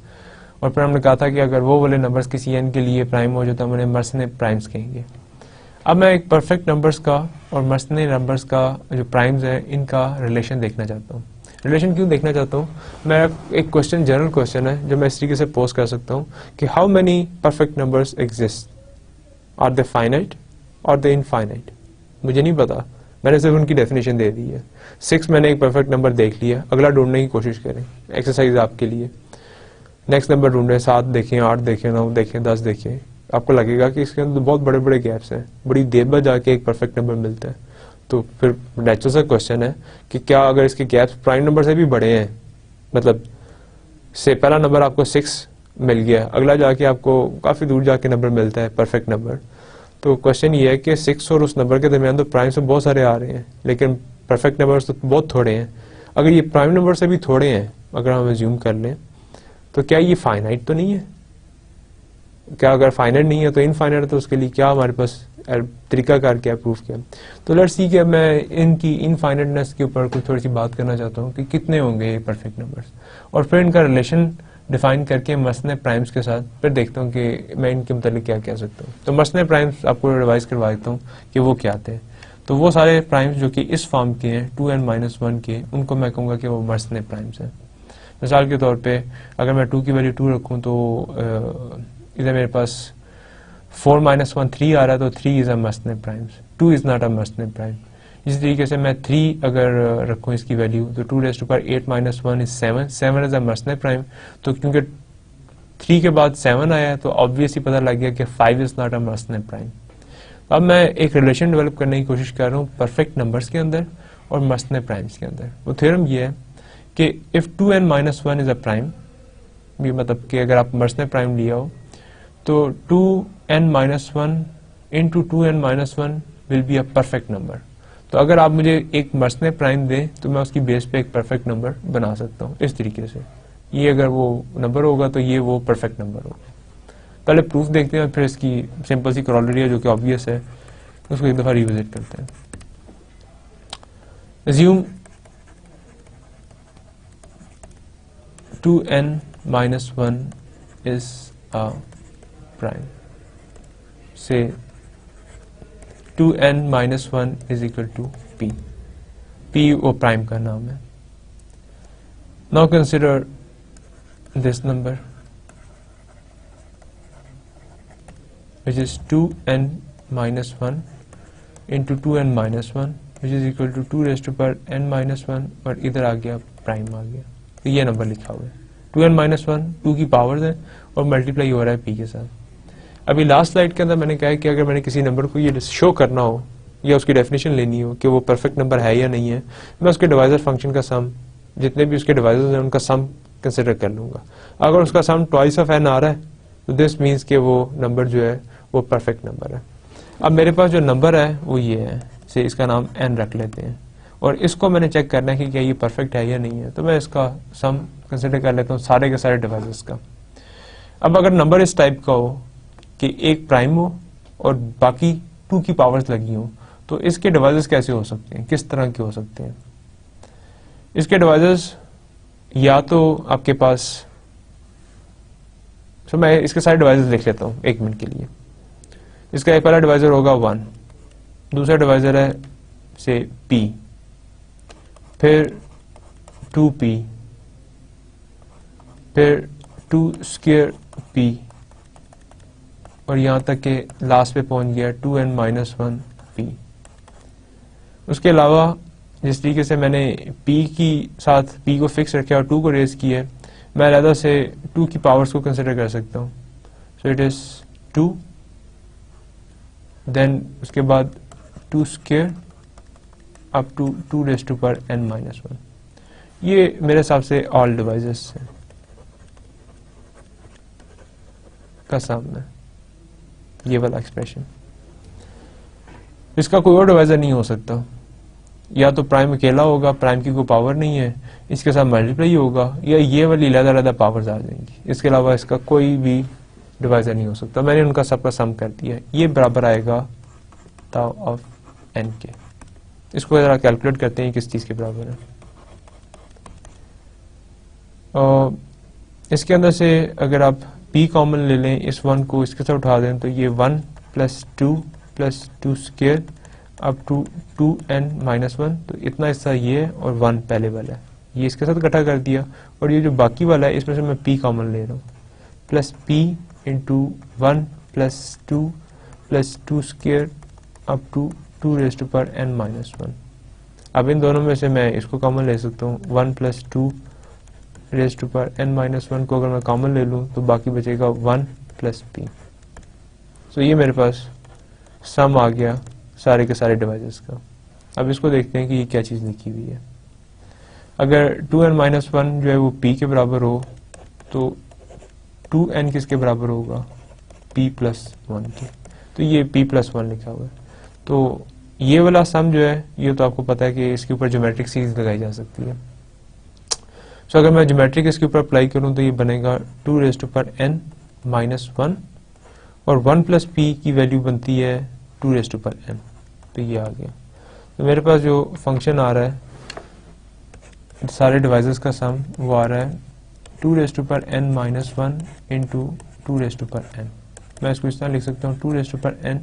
और फिर हमने कहा था कि अगर वो वाले नंबर्स किसी n के लिए प्राइम हो जाए तो हम उन्हें मसने प्राइम्स कहेंगे। अब मैं एक परफेक्ट नंबर्स का और मसने नंबर्स का जो प्राइम्स है इनका रिलेशन देखना चाहता हूँ। रिलेशन क्यों देखना चाहता हूँ? मैं एक क्वेश्चन, जनरल क्वेश्चन है जो मैं इस तरीके से पोज कर सकता हूँ कि how many perfect numbers exist, are they finite और दे इनफाइनाइट। मुझे नहीं पता मैंने सिर्फ उनकी डेफिनेशन दे दी है। 6 मैंने एक परफेक्ट नंबर देख लिया, अगला ढूंढने की कोशिश करें, एक्सरसाइज आपके लिए। नेक्स्ट नंबर ढूंढें, 7 देखें, 8 देखें, 9 देखें, 10 देखें, आपको लगेगा कि इसके अंदर बहुत बड़े बड़े गैप्स हैं, बड़ी देर बाद जाके एक परफेक्ट नंबर मिलता है। तो फिर नेचुरल सा क्वेश्चन है कि क्या अगर इसके गैप्स प्राइम नंबर से भी बड़े हैं, मतलब से पहला नंबर आपको 6 मिल गया, अगला जाके आपको काफी दूर जाके नंबर मिलता है परफेक्ट नंबर, तो क्वेश्चन ये है कि 6 और उस नंबर के दरमियान तो प्राइम से बहुत सारे आ रहे हैं, लेकिन परफेक्ट नंबर्स तो बहुत थोड़े हैं। अगर ये प्राइम नंबर से भी थोड़े हैं, अगर हम अज्यूम कर लें, तो क्या ये फाइनाइट तो नहीं है? क्या अगर फाइनाइट नहीं है तो इनफाइनाइट, तो उसके लिए क्या हमारे पास तरीकाकार क्या प्रूफ किया? तो लेट्स सी कि मैं इनकी इनफाइनाइटनेस के ऊपर कुछ थोड़ी सी बात करना चाहता हूँ कि कितने होंगे ये परफेक्ट नंबर्स, और फिर इनका रिलेशन डिफाइन करके मसने प्राइम्स के साथ फिर देखता हूँ कि मैं इनके मतलब क्या कह सकता हूँ। तो मसने प्राइम्स आपको रिवाइज करवा देता हूँ कि वो क्या थे। तो वो सारे प्राइम्स जो कि इस फॉर्म के हैं 2n-1 के, उनको मैं कहूँगा कि वो मसने प्राइम्स हैं। मिसाल के तौर पे अगर मैं 2 की वैल्यू 2 रखूँ तो इधर मेरे पास 4-1 3 आ रहा है, तो 3 is a Mersenne primes, 2 is not a Mersenne prime. इसी तरीके से मैं 3 अगर रखूँ इसकी वैल्यू, तो 2⁻8-1 is 7 is a Mersenne prime. तो क्योंकि 3 के बाद 7 आया है, तो ऑब्वियसली पता लग गया कि 5 is not a Mersenne prime. अब मैं एक रिलेशन डेवलप करने की कोशिश कर रहा हूँ परफेक्ट नंबर्स के अंदर और मसने प्राइम्स के अंदर। वो थ्योरम ये है कि if 2n-1 is a prime, ये मतलब कि अगर आप मसने प्राइम लिया हो तो 2n-1 into 2n-1 will be a perfect number. तो अगर आप मुझे एक मसने प्राइम दें तो मैं उसकी बेस पे एक परफेक्ट नंबर बना सकता हूँ इस तरीके से। ये अगर वो नंबर होगा तो ये वो परफेक्ट नंबर होगा। पहले प्रूफ देखते हैं, फिर इसकी सिंपल सी कॉरोलरी है जो कि ऑब्वियस है, उसको एक दफा रिविजिट करते हैं। Assume 2n-1 is a prime. Say 2n-1 is equal to p. p वो प्राइम का नाम है। Now consider this number, which is 2n-1 into 2n-1, which is equal to 2n-1, और इधर आ गया प्राइम आ गया, तो ये नंबर लिखा हुआ है 2n-1, 2 की पावर है और मल्टीप्लाई हो रहा है p के साथ। अभी लास्ट स्लाइड के अंदर मैंने कहा है कि अगर मैंने किसी नंबर को ये शो करना हो या उसकी डेफिनेशन लेनी हो कि वो परफेक्ट नंबर है या नहीं है, मैं उसके डिवाइजर फंक्शन का सम, जितने भी उसके डिवाइजर्स हैं उनका सम कंसिडर कर लूंगा। अगर उसका सम ट्वाइस ऑफ n आ रहा है तो दिस मीन्स कि वो नंबर जो है वो परफेक्ट नंबर है। अब मेरे पास जो नंबर है वो ये है, से इसका नाम n रख लेते हैं, और इसको मैंने चेक करना है कि क्या ये परफेक्ट है या नहीं है, तो मैं इसका सम कंसिडर कर लेता हूँ सारे के सारे डिवाइसेस का। अब अगर नंबर इस टाइप का हो कि एक प्राइम हो और बाकी 2 की पावर्स लगी हो, तो इसके डिवाइसेस कैसे हो सकते हैं, किस तरह के हो सकते हैं? इसके डिवाइसेस या तो आपके पास, तो मैं इसके सारे डिवाइसेस लिख लेता हूँ 1 मिनट के लिए। इसका एक पहला डिवाइजर होगा 1, दूसरा डिवाइजर है से p, फिर 2p, फिर 2 स्क्वायर p, और यहां तक के लास्ट पे पहुंच गया 2n-1 p। उसके अलावा जिस तरीके से मैंने p की साथ p को फिक्स रखा और 2 को रेज किया है, मैं अलग से 2 की पावर्स को कंसिडर कर सकता हूँ। सो इट इज 2, देन उसके बाद 2 स्क्वायर अप टू 2n-1। ये मेरे हिसाब से ऑल डिवाइसेस हैं का सामने ये वाला एक्सप्रेशन। इसका कोई और डिवाइजर नहीं हो सकता, या तो प्राइम अकेला होगा, प्राइम की कोई पावर नहीं है, इसके साथ मल्टीप्लाई होगा, या ये वाली अलग-अलग पावर्स आ जाएंगी। इसके अलावा इसका कोई भी डिवाइजर नहीं हो सकता। मैंने उनका सबका सम कर दिया, ये बराबर आएगा ताउ ऑफ n के। इसको जरा कैलकुलेट करते हैं किस चीज के बराबर है। और इसके अंदर से अगर आप p कॉमन ले लें, इस 1 को इसके साथ उठा दें, तो ये 1 + 2 + 2 स्क्वायर अप टू 2n-1, तो इतना हिस्सा ये है और 1 पहले वाला है, ये इसके साथ इकट्ठा कर दिया, और ये जो बाकी वाला है इसमें से मैं p कॉमन ले रहा हूँ, plus p into 1 + 2 + 2 square up to 2 raise to power n minus 1। अब इन दोनों में से मैं इसको कॉमन ले सकता हूँ, 1 plus 2 raise to power n minus 1 को अगर मैं कॉमन ले लूँ तो बाकी बचेगा 1 प्लस p। तो ये मेरे पास सम आ गया सारे के सारे डिवाइसेस का। अब इसको देखते हैं कि ये क्या चीज़ लिखी हुई है। अगर 2n माइनस 1 जो है वो p के बराबर हो तो 2n किसके बराबर होगा, p प्लस 1 के। तो ये p प्लस 1 लिखा हुआ है। तो ये वाला सम जो है ये तो आपको पता है कि इसके ऊपर ज्योमेट्रिक सीरीज लगाई जा सकती है। सो अगर मैं ज्योमेट्रिक इसके ऊपर अप्लाई करूं तो ये बनेगा 2 raise to power n minus 1 और 1 प्लस p की वैल्यू बनती है 2 रेज़ टू पावर n। तो ये आ गया। तो मेरे पास जो फंक्शन आ रहा है सारे डिवाइसेस का सम वो आ रहा है 2 raise to power n minus 1 into 2 raise to power n। मैं इसको इस तरह लिख सकता हूँ 2 raise to power n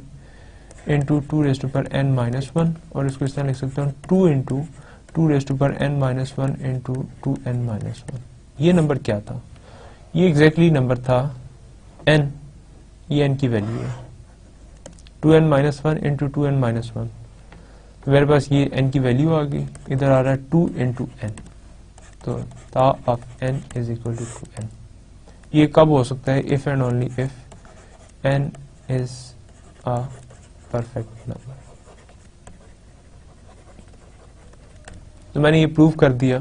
into 2 raise to power n minus 1 और इसको इस तरह लिख सकता हूँ 2 into 2 raise to power n minus 1 into 2n minus 1। ये नंबर क्या था, ये एग्जैक्टली नंबर था n, ये n की वैल्यू है 2n minus 1 into 2n minus 1। तो मेरे पास ये n की वैल्यू आ गई, इधर आ रहा है 2 इंटू n। तो tau of n is equal to 2n। ये कब हो सकता है, if and only if n is a perfect number. तो मैंने ये प्रूव कर दिया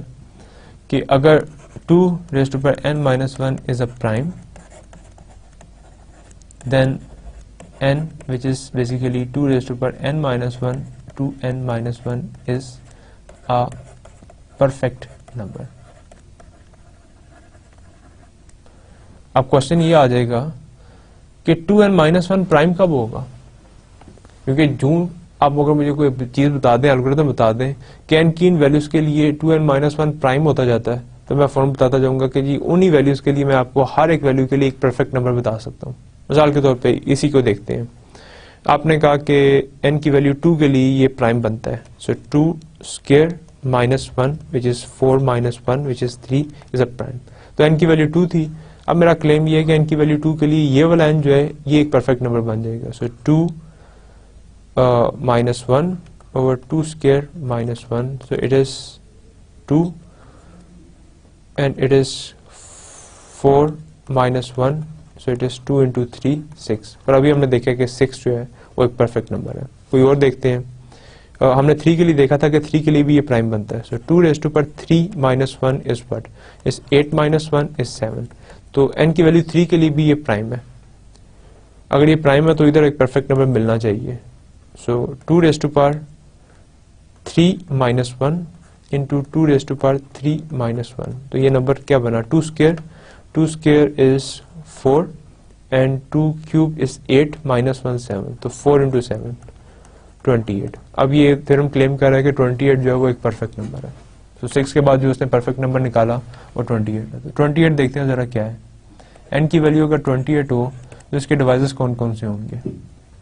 कि अगर 2 raise to power n minus 1 is a prime then n which is basically 2 raised to power n minus 1 2n minus 1 is a perfect number। अब question ये आ जाएगा कि 2n माइनस 1 प्राइम कब होगा, क्योंकि जो आप अगर मुझे कोई चीज बता दें, एल्गोरिथम बता दें कि n की इन वैल्यूज के लिए 2n माइनस 1 प्राइम होता जाता है, तो मैं फॉर्म बताता जाऊंगा कि जी उन्हीं वैल्यूज के लिए मैं आपको हर एक वैल्यू के लिए एक परफेक्ट नंबर बता सकता हूँ। मिसाल के तौर पे इसी को देखते हैं। आपने कहा कि n की वैल्यू 2 के लिए ये प्राइम बनता है, so 2 square minus 1 which is 4 minus 1 which is 3 is a prime. तो n की वैल्यू 2 थी। अब मेरा क्लेम ये है कि n की वैल्यू 2 के लिए ये वाला n जो है ये एक परफेक्ट नंबर बन जाएगा। सो 2 minus 1 over 2 square minus 1, so it is 2 and it is 4 minus 1, so it is 2 into 3 6। पर अभी हमने देखा कि 6 जो है वो एक परफेक्ट नंबर है। कोई और देखते हैं। हमने 3 के लिए देखा था कि 3 के लिए भी ये प्राइम बनता है। So 2 raise to power 3 minus 1 is what, is 8 minus 1 is 7। तो n की वैल्यू 3 के लिए भी ये प्राइम है। अगर ये प्राइम है तो इधर एक परफेक्ट नंबर मिलना चाहिए। So 2 raise to power 3 minus 1 into 2 raise to power 3 minus 1। तो ये नंबर क्या बना, 2 square is 4 and 2 cube is 8 minus 1 7, तो 4 into 7 28। अब ये थ्योरम क्लेम कर रहा है कि 28 जो है वो एक परफेक्ट नंबर है। तो 6 के बाद जो उसने परफेक्ट नंबर निकाला वो 28 है। तो 28 देखते हैं जरा क्या है। n की वैल्यू अगर 28 हो तो इसके डिवाइसेस कौन कौन से होंगे।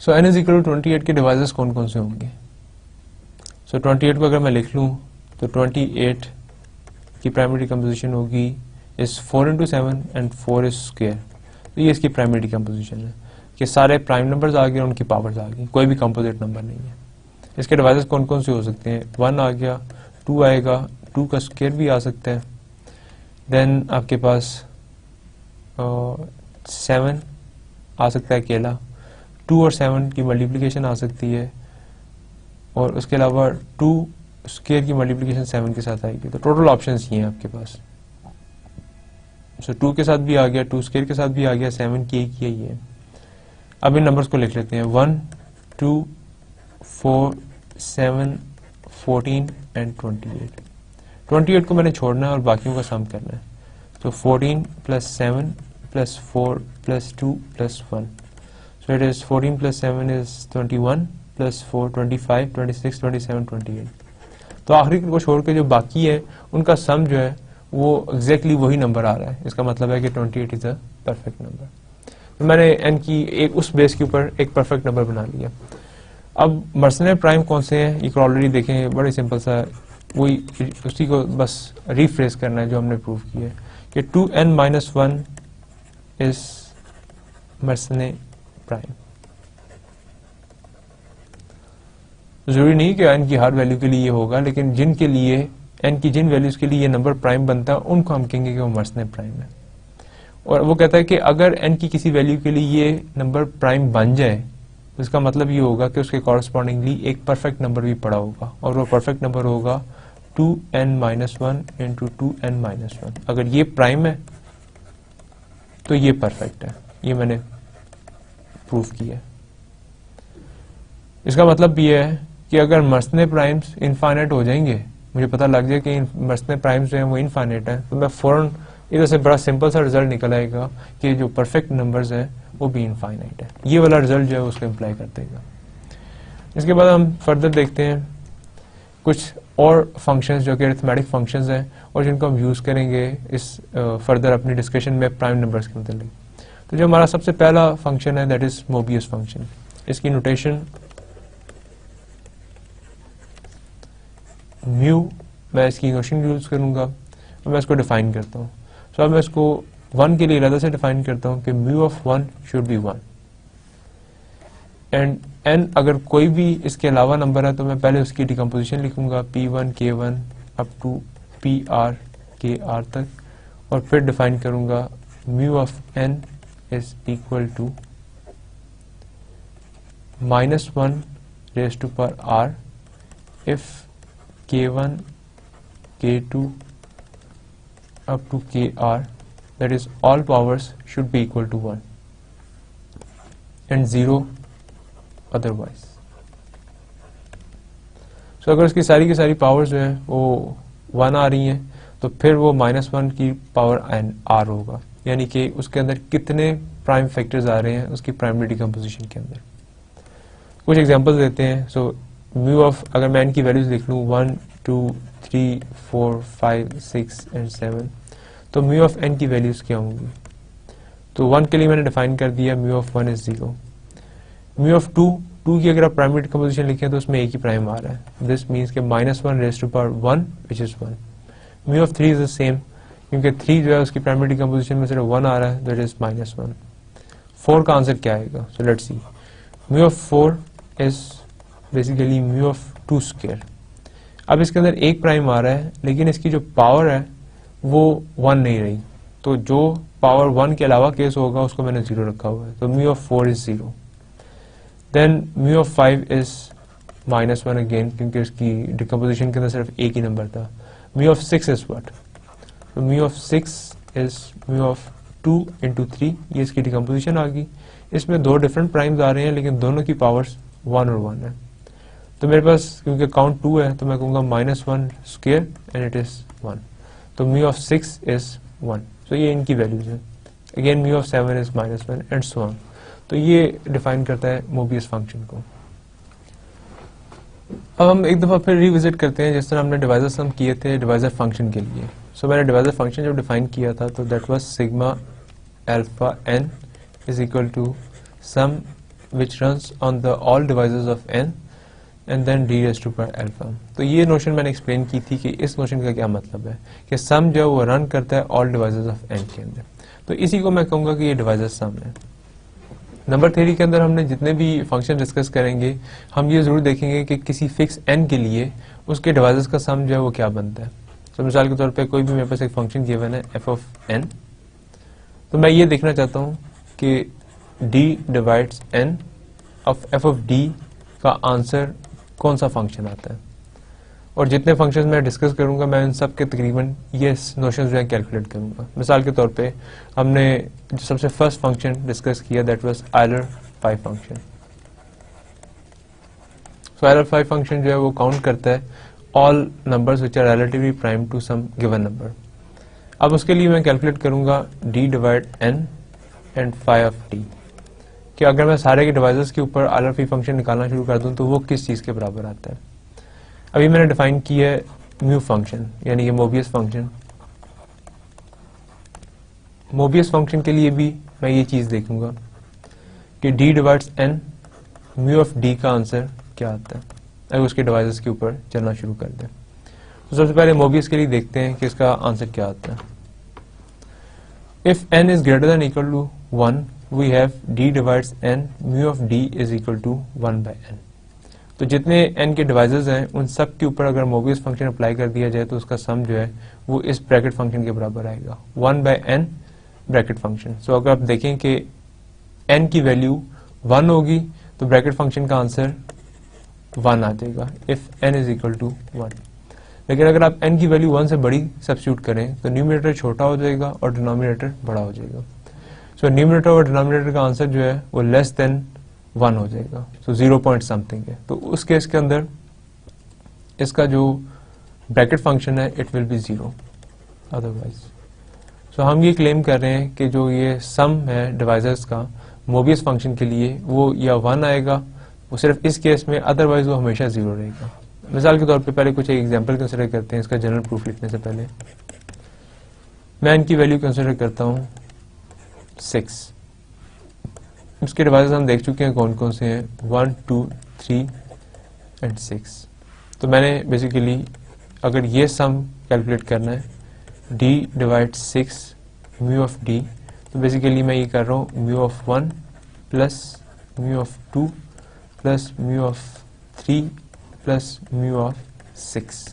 सो n इज इक्वल टू 28 के डिवाइसेस कौन कौन से होंगे। सो 28 को अगर मैं लिख लूँ तो 28 की प्राइमरी कंपोजिशन होगी is 4 into 7 and 4 is square। तो ये इसकी प्राइमरी कंपोजिशन है कि सारे प्राइम नंबर्स आ गए, उनकी पावर्स आ गई, कोई भी कंपोजिट नंबर नहीं है। इसके डिवाइसेस कौन कौन से हो सकते हैं, 1 आ गया, 2 आएगा, 2 का स्क्वायर भी आ सकता है, देन आपके पास 7 आ सकता है अकेला, 2 और 7 की मल्टीप्लिकेशन आ सकती है, और उसके अलावा 2 स्क्वायर की मल्टीप्लिकेशन 7 के साथ आएगी। तो टोटल ऑप्शंस ये हैं आपके पास। सो 2 के साथ भी आ गया, 2 स्क्वायर के साथ भी आ गया, 7 की एक ही है। अब इन नंबर्स को लिख लेते हैं, 1 2 4 7 14 एंड 28। 28 को मैंने छोड़ना है और बाकियों का सम करना है। तो 14 plus 7 plus 4 plus 2 plus 1, so it is 14 plus 7 is 21 plus 4 25 26 27 28। तो आखिरी को छोड़ के जो बाकी है उनका सम जो है वो एग्जैक्टली वही नंबर आ रहा है। इसका मतलब है कि 28 इज अ परफेक्ट नंबर। तो मैंने n की एक उस बेस के ऊपर एक परफेक्ट नंबर बना लिया। अब मर्सनल प्राइम कौन से हैं ये ऑलरेडी देखें, बड़े सिंपल सा, वही उसी को बस रिफ्रेश करना है जो हमने प्रूव किया है कि 2n माइनस 1 इज मर्सनल प्राइम। तो जरूरी नहीं कि n की हर वैल्यू के लिए ये होगा, लेकिन जिनके लिए n की जिन वैल्यूज के लिए ये नंबर प्राइम बनता है उनको हम कहेंगे कि वो मर्सने प्राइम है। और वो कहता है कि अगर n की किसी वैल्यू के लिए ये नंबर प्राइम बन जाए तो इसका मतलब ये होगा कि उसके कॉरस्पॉन्डिंगली एक परफेक्ट नंबर भी पड़ा होगा, और वो परफेक्ट नंबर होगा 2n-1 इंटू 2n-1। अगर ये प्राइम है तो ये परफेक्ट है। ये मैंने प्रूफ किया। इसका मतलब ये है कि अगर मर्सने प्राइम्स इनफाइनाइट हो जाएंगे, मुझे पता लग जाए कि मर्सने प्राइम्स जो है वो इनफाइनाइट है, तो मैं फौरन इधर से बड़ा सिंपल सा रिजल्ट निकल आएगा कि जो परफेक्ट नंबर्स हैं वो भी इनफाइनाइट है। ये वाला रिजल्ट जो है उसको इम्प्लाई कर देगा। इसके बाद हम फर्दर देखते हैं कुछ और फंक्शंस जो कि अरिथमेटिक फंक्शंस हैं और जिनको हम यूज करेंगे इस फर्दर अपनी डिस्कशन में प्राइम नंबर्स के मतलब। तो जो हमारा सबसे पहला फंक्शन है दैट इज मोबियस फंक्शन। इसकी नोटेशन म्यू, मैं इसकी नोशन यूज करूंगा और मैं इसको डिफाइन करता हूँ। सो अब मैं इसको 1 के लिए अलग से डिफाइन करता हूँ कि mu of 1 should be 1 and n अगर कोई भी इसके अलावा नंबर है तो मैं पहले उसकी डिकम्पोजिशन लिखूंगा p1 k1 up to pr kr तक, और फिर डिफाइन करूंगा mu of n is equal to -1 raise to power r if k1 k2 up to kr, that is all powers should be equal to 1 and 0 otherwise. So अगर उसकी सारी की सारी powers जो है वो 1 आ रही हैं तो फिर वो -1 की पावर r होगा, यानी कि उसके अंदर कितने प्राइम फैक्टर्स आ रहे हैं उसकी प्राइमरी डिकम्पोजिशन के अंदर। कुछ एग्जांपल्स देते हैं। सो म्यू ऑफ, अगर मैं n की वैल्यूज लिख लूँ 1 2 3 4 5 6 एंड 7, तो म्यू ऑफ n की वैल्यूज क्या होंगी? तो 1 के लिए मैंने डिफाइन कर दिया mu of 1 is 0। Mu of 2 की अगर आप प्राइमरी डिकम्पोजिशन लिखें तो उसमें एक ही प्राइम आ रहा है, दिस मीन्स के -1 raise to power 1 which is 1। Mu of 3 is the same, क्योंकि 3 जो है उसकी प्राइमरी डिकम्पोजिशन में सिर्फ 1 आ रहा है, दैट इज -1। 4 का आंसर क्या आएगा? So let's see. Mu of 4 is basically mu of 2 square. अब इसके अंदर एक प्राइम आ रहा है लेकिन इसकी जो पावर है वो 1 नहीं रही, तो जो पावर 1 के अलावा केस होगा उसको मैंने 0 रखा हुआ है, तो mu of 4 is 0। Then mu of 5 is -1 again, क्योंकि इसकी डिकम्पोजिशन के अंदर सिर्फ एक ही नंबर था। Mu of 6 is what? तो mu of 6 is mu of 2 into 3, ये इसकी डिकम्पोजिशन आ गई। इसमें 2 डिफरेंट प्राइम्स आ रहे हैं लेकिन दोनों की पावर्स 1 और 1 है, तो मेरे पास क्योंकि काउंट 2 है तो मैं कहूँगा -1 स्क्वायर एंड इट इज 1, तो म्यू ऑफ 6 इज 1। तो ये इनकी वैल्यूज है। Again mu of 7 is -1 and so on. तो ये डिफाइन करता है मोबियस फंक्शन को। अब हम एक दफा फिर रिविजिट करते हैं जिस तरह हमने डिवाइजर सम किए थे डिवाइजर फंक्शन के लिए। सो मैंने डिवाइजर फंक्शन जब डिफाइन किया था तो that was sigma alpha n is equal to sum which runs on the all divisors of n and then d raise to power alpha. तो ये नोशन मैंने एक्सप्लेन की थी कि इस नोशन का क्या मतलब है कि सम जो है वो रन करता है ऑल डिवाइजर्स ऑफ n के अंदर, तो इसी को मैं कहूंगा कि ये डिवाइजर सम है। नंबर थ्योरी के अंदर हमने जितने भी फंक्शन डिस्कस करेंगे हम ये जरूर देखेंगे कि किसी फिक्स n के लिए उसके डिवाइजर्स का सम जो है वो क्या बनता है। तो मिसाल के तौर पे कोई भी मेरे पास एक फंक्शन गिवन है f ऑफ n, तो मैं ये देखना चाहता हूँ कि d divides n of f of d का आंसर कौन सा फंक्शन आता है, और जितने फंक्शंस मैं डिस्कस करूंगा मैं इन सब के तकरीबन ये नोशन जो है कैलकुलेट करूंगा। मिसाल के तौर पे हमने जो सबसे फर्स्ट फंक्शन डिस्कस किया that was Euler 5 function. So Euler 5 function जो है वो काउंट करता है all numbers which are relatively prime to some given number. अब उसके लिए मैं कैलकुलेट करूंगा d divide n and phi of d, कि अगर मैं सारे के डिवाइजर्स के ऊपर आयलर 5 फंक्शन निकालना शुरू कर दूं तो वो किस चीज के बराबर आता है। अभी मैंने डिफाइन किया है म्यू फंक्शन यानी कि मोबियस फंक्शन। मोबियस फंक्शन के लिए भी मैं ये चीज देखूंगा कि d divides n mu of d का आंसर क्या आता है अगर उसके डिवाइजर्स के ऊपर चलना शुरू कर दें। तो सबसे पहले मोबियस के लिए देखते हैं कि इसका आंसर क्या आता है। If n is greater than equal to 1 we have d divides n mu of d is equal to 1 by n। तो जितने n के डिवाइसेस हैं उन सब के ऊपर अगर मोबियस फंक्शन अप्लाई कर दिया जाए तो उसका सम जो है वो इस ब्रैकेट फंक्शन के बराबर आएगा 1/n ब्रैकेट फंक्शन। सो अगर आप देखें कि n की वैल्यू 1 होगी तो ब्रैकेट फंक्शन का आंसर 1 आ जाएगा if n is equal to 1। लेकिन अगर आप n की वैल्यू 1 से बड़ी सब्स्टिट्यूट करें तो न्यूमरेटर छोटा हो जाएगा और डिनोमिनेटर बड़ा हो जाएगा। सो न्यूमरेटर और डिनोमिनेटर का आंसर जो है वो लेस देन 1 हो जाएगा। सो 0 पॉइंट समथिंग है, तो उस केस के अंदर इसका जो ब्रैकेट फंक्शन है इट विल बी 0 अदरवाइज। सो हम ये क्लेम कर रहे हैं कि जो ये सम है डिवाइजर्स का मोबियस फंक्शन के लिए वो या 1 आएगा, वो सिर्फ इस केस में, अदरवाइज वो हमेशा 0 रहेगा। मिसाल के तौर पे पहले कुछ एक एग्जांपल कंसिडर करते हैं इसका जनरल प्रूफ लिखने से पहले। मैं इनकी वैल्यू कंसिडर करता हूँ 6। इसके डिवाइसेस हम देख चुके हैं कौन कौन से हैं, 1, 2, 3 एंड 6। तो मैंने बेसिकली अगर ये सम कैलकुलेट करना है d divide 6 mu of d, तो बेसिकली मैं ये कर रहा हूँ mu of 1 plus mu of 2 plus mu of 3 plus mu of 6,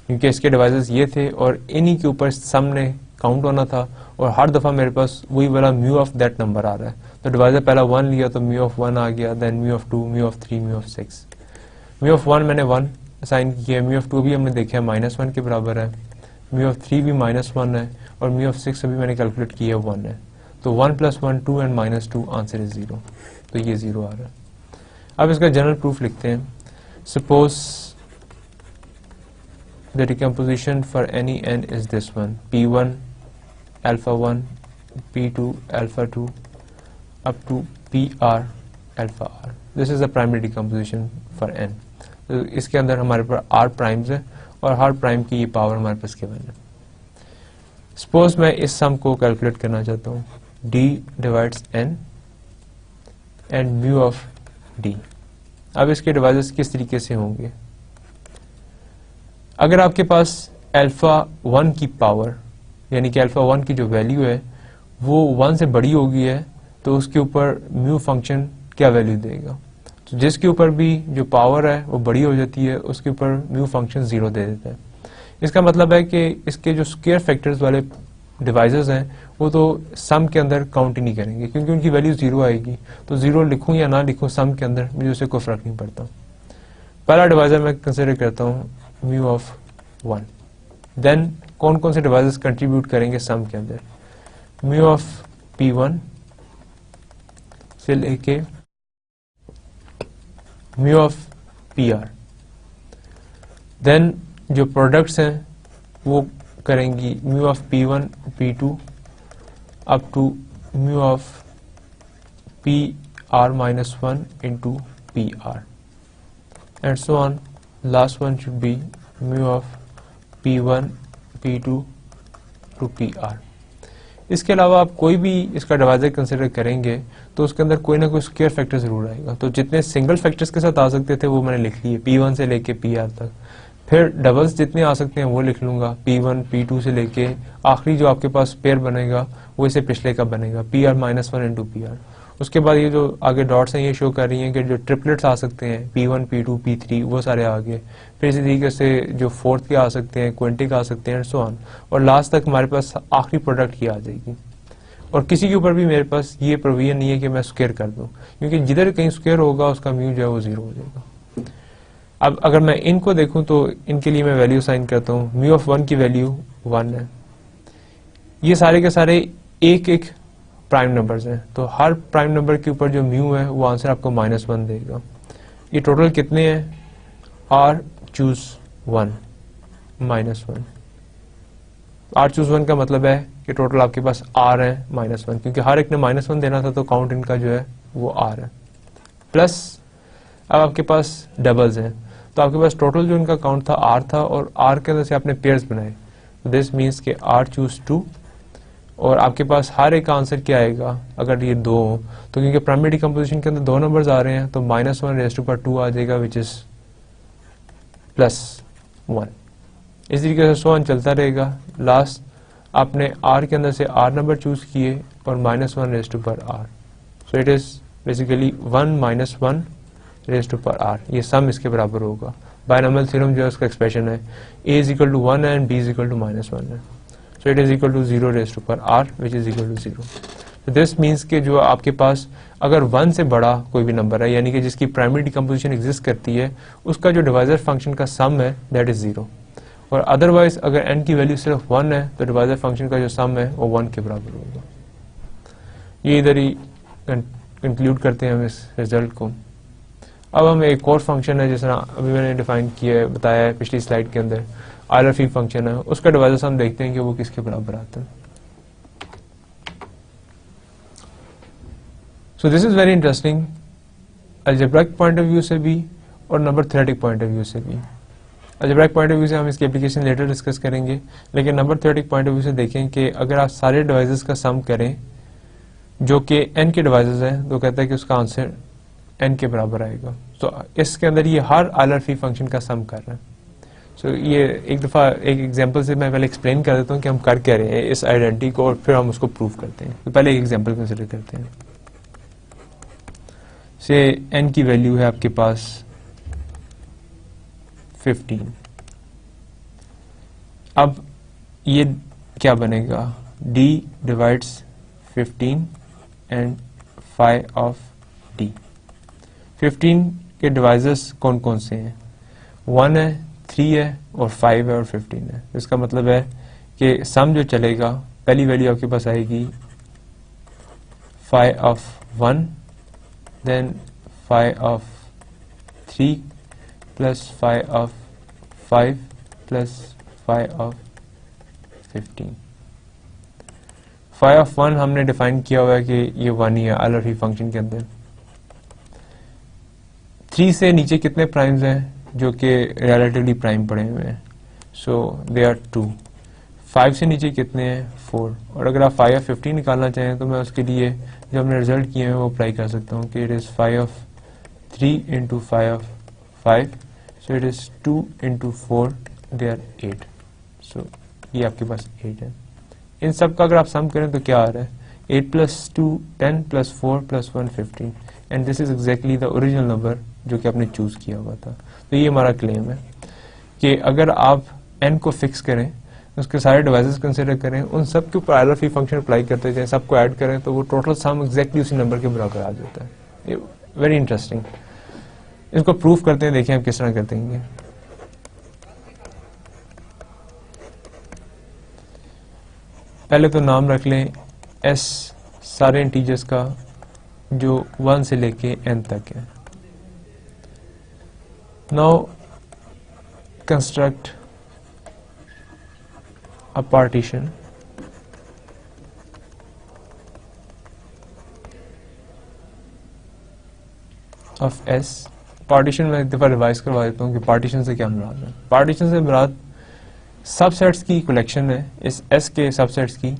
क्योंकि इसके डिवाइसेस ये थे और इन्हीं के ऊपर सम ने काउंट होना था और हर दफा मेरे पास वही वाला म्यू ऑफ दैट नंबर आ रहा है। तो डिवाइजर पहला 1 लिया तो म्यू ऑफ 1 आ गया, then mu of 2, mu of 3, mu of 6। Mu of 1 मैंने 1 असाइन किया, म्यू ऑफ 2 भी हमने देखा है -1 के बराबर है, म्यू ऑफ 3 भी -1 है और म्यू ऑफ 6 अभी मैंने कैलकुलेट किया 1 है। तो 1 + 1 2 एंड -2 आंसर इज 0, तो ये 0 आ रहा है। अब इसका जनरल प्रूफ लिखते हैं। Suppose the decomposition for any n is this one: p1 alpha 1, p2 alpha 2 up to pr alpha r. This is the primary decomposition for n. तो इसके अंदर हमारे पास r प्राइम्स है और हर प्राइम की ये पावर हमारे पास गिवन है। सपोज मैं इस सम को कैलकुलेट करना चाहता हूँ, d divides n and mu of d। अब इसके डिवाइसेस किस तरीके से होंगे? अगर आपके पास अल्फा 1 की पावर यानी कि अल्फा 1 की जो वैल्यू है वो 1 से बड़ी होगी है तो उसके ऊपर म्यू फंक्शन क्या वैल्यू देगा? तो जिसके ऊपर भी जो पावर है वो बड़ी हो जाती है उसके ऊपर म्यू फंक्शन 0 दे देता है। इसका मतलब है कि इसके जो स्क्वायर फैक्टर्स वाले डिवाइसेस हैं वो तो सम के अंदर काउंट ही नहीं करेंगे क्योंकि उनकी वैल्यू 0 आएगी। तो 0 लिखूं या ना लिखूं सम के अंदर मुझे उससे कोई फर्क नहीं पड़ता। पहला डिवाइजर मैं कंसिडर करता हूँ म्यू ऑफ 1। देन कौन कौन से डिवाइसेस कंट्रीब्यूट करेंगे सम के अंदर? म्यू ऑफ p1 से लेके म्यू ऑफ pr। देन जो प्रोडक्ट्स हैं वो करेंगी mu of p1 p2 up to mu of pr-1 into pr and so on. Last one should be mu of p1 p2 to pr. इसके अलावा आप कोई भी इसका डिवाइजर कंसिडर करेंगे तो उसके अंदर कोई ना कोई स्क्वायर फैक्टर जरूर आएगा। तो जितने सिंगल फैक्टर्स के साथ आ सकते थे वो मैंने लिख लिए p1 से लेके pr तक। फिर डबल्स जितने आ सकते हैं वो लिख लूंगा, p1 p2 से लेके आखिरी जो आपके पास पेयर बनेगा वो इसे पिछले का बनेगा pr-1 इंटू pr। उसके बाद ये जो आगे डॉट्स हैं ये शो कर रही हैं कि जो ट्रिपलेट्स आ सकते हैं p1 p2 p3 वो सारे आ गए। फिर इसी तरीके से जो फोर्थ के आ सकते हैं, क्विंटिक आ सकते हैं, सो ऑन, और लास्ट तक हमारे पास आखिरी प्रोडक्ट की आ जाएगी। और किसी के ऊपर भी मेरे पास ये प्रोविजन नहीं है कि मैं स्क्वायर कर दूं क्योंकि जिधर कहीं स्क्वायर होगा उसका म्यू जो है वो 0 हो जाएगा। अब अगर मैं इनको देखूं तो इनके लिए मैं वैल्यू साइन करता हूं। म्यू ऑफ 1 की वैल्यू 1 है। ये सारे के सारे एक एक प्राइम नंबर्स हैं तो हर प्राइम नंबर के ऊपर जो म्यू है वो आंसर आपको -1 देगा। ये टोटल कितने हैं? Are choose 1 -1। आर चूज 1 का मतलब है कि टोटल आपके पास आर है -1 क्योंकि हर एक ने -1 देना था तो काउंट इनका जो है वो आर है। प्लस अब आपके पास डबल्स हैं तो आपके पास टोटल जो इनका काउंट था आर था और आर के अंदर से आपने पेयर्स बनाए। दिस मीन्स के आर चूज 2 और आपके पास हर एक आंसर क्या आएगा अगर ये 2 हो तो क्योंकि प्राइमरी डिकम्पोजिशन के अंदर 2 नंबर्स आ रहे हैं तो -1⁻² आ जाएगा विच इज +1। इस तरीके से 100 चलता रहेगा। लास्ट आपने आर के अंदर से आर नंबर चूज किए और -1⁻r। So it is basically 1 - 1 raise to power R, ये सम इसके बराबर होगा। बायनॉमियल थ्योरम जो है उसका एक्सप्रेशन है a इज इक्वल टू 1 है and b is equal to -1 है, so it is equal to 0 raise to power R which is equal to 0। तो दिस मीन्स कि जो आपके पास अगर 1 से बड़ा कोई भी नंबर है, यानी कि जिसकी प्राइमरी डिकम्पोजिशन एग्जिस्ट करती है, उसका जो डिवाइजर फंक्शन का सम है दैट इज 0। और अदरवाइज अगर n की वैल्यू सिर्फ 1 है तो डिवाइजर फंक्शन का जो सम है वो 1 के बराबर होगा। ये इधर ही कंक्लूड करते हैं हम इस रिजल्ट को। अब हम एक और फंक्शन है, जिस तरह अभी मैंने डिफाइन किया है, बताया है पिछली स्लाइड के अंदर, आईएलआरएफ फंक्शन है, उसका डिवाइजर हम देखते हैं कि वो किसके बराबर आता है। So this is very interesting algebraic point of view से भी और number theoretic point of view से भी। अलजेब्रिक पॉइंट ऑफ व्यू से हम इसकी एप्लीकेशन लेटर डिस्कस करेंगे, लेकिन number theoretic point of view से देखें कि अगर आप सारे डिवाइसेस का सम करें जो कि n के डिवाइसेस हैं, तो कहता है कि उसका आंसर n के बराबर आएगा। तो इसके अंदर ये हर आईएलआरएफ फंक्शन का सम कर रहा है। सो ये एक दफ़ा एक एग्जांपल से मैं पहले एक्सप्लेन कर देता हूँ कि हम कर क्या रहे हैं इस आइडेंटिटी को, और फिर हम उसको प्रूव करते हैं। तो पहले एक एग्जांपल कंसिडर करते हैं। से n की वैल्यू है आपके पास 15। अब ये क्या बनेगा, d divides 15 and phi of d। 15 के डिवाइजर्स कौन कौन से हैं, 1 है, 3 है और 5 है और 15 है। इसका मतलब है कि सम जो चलेगा, पहली वैल्यू आपके पास आएगी phi of 1, then phi of 3 plus phi of 5 plus phi of 15। phi of 1 हमने डिफाइन किया हुआ है कि ये 1 ही है आईएलआरएफ फंक्शन के अंदर। 3 से नीचे कितने प्राइम्स हैं जो कि रिलेटिवली प्राइम पड़े हुए हैं, सो दे आर 2। 5 से नीचे कितने हैं, 4। और अगर आप phi ऑफ 15 निकालना चाहें तो मैं उसके लिए जो हमने रिजल्ट किए हैं वो अप्लाई कर सकता हूँ कि it is phi of 3 into phi of 5, so it is 2 into 4, they are 8। सो ये आपके पास 8 है। इन सब का अगर आप सम करें तो क्या आ रहा है, 8 plus 2 10 plus 4 plus 1 15, and this is exactly the original number जो कि आपने चूज किया हुआ था। तो ये हमारा क्लेम है कि अगर आप n को फिक्स करें, उसके सारे डिवाइसेस कंसिडर करें, उन सब के ऊपर आईएलआरएफ फंक्शन अप्लाई करते जाएं, सबको ऐड करें, तो वो टोटल सम एग्जैक्टली उसी नंबर के बराबर आ जाता है। ये वेरी इंटरेस्टिंग। इसको प्रूफ करते हैं, देखें हम किस तरह करते हैं। पहले तो नाम रख लें s सारे इंटीजर्स का जो 1 से लेके n तक है। Now construct a partition of s। Partition में एक दफा रिवाइज करवा देता हूँ कि पार्टीशन से क्या मुराद है। पार्टीशन से मुराद सबसेट्स की कलेक्शन है, इस s के सबसेट्स की,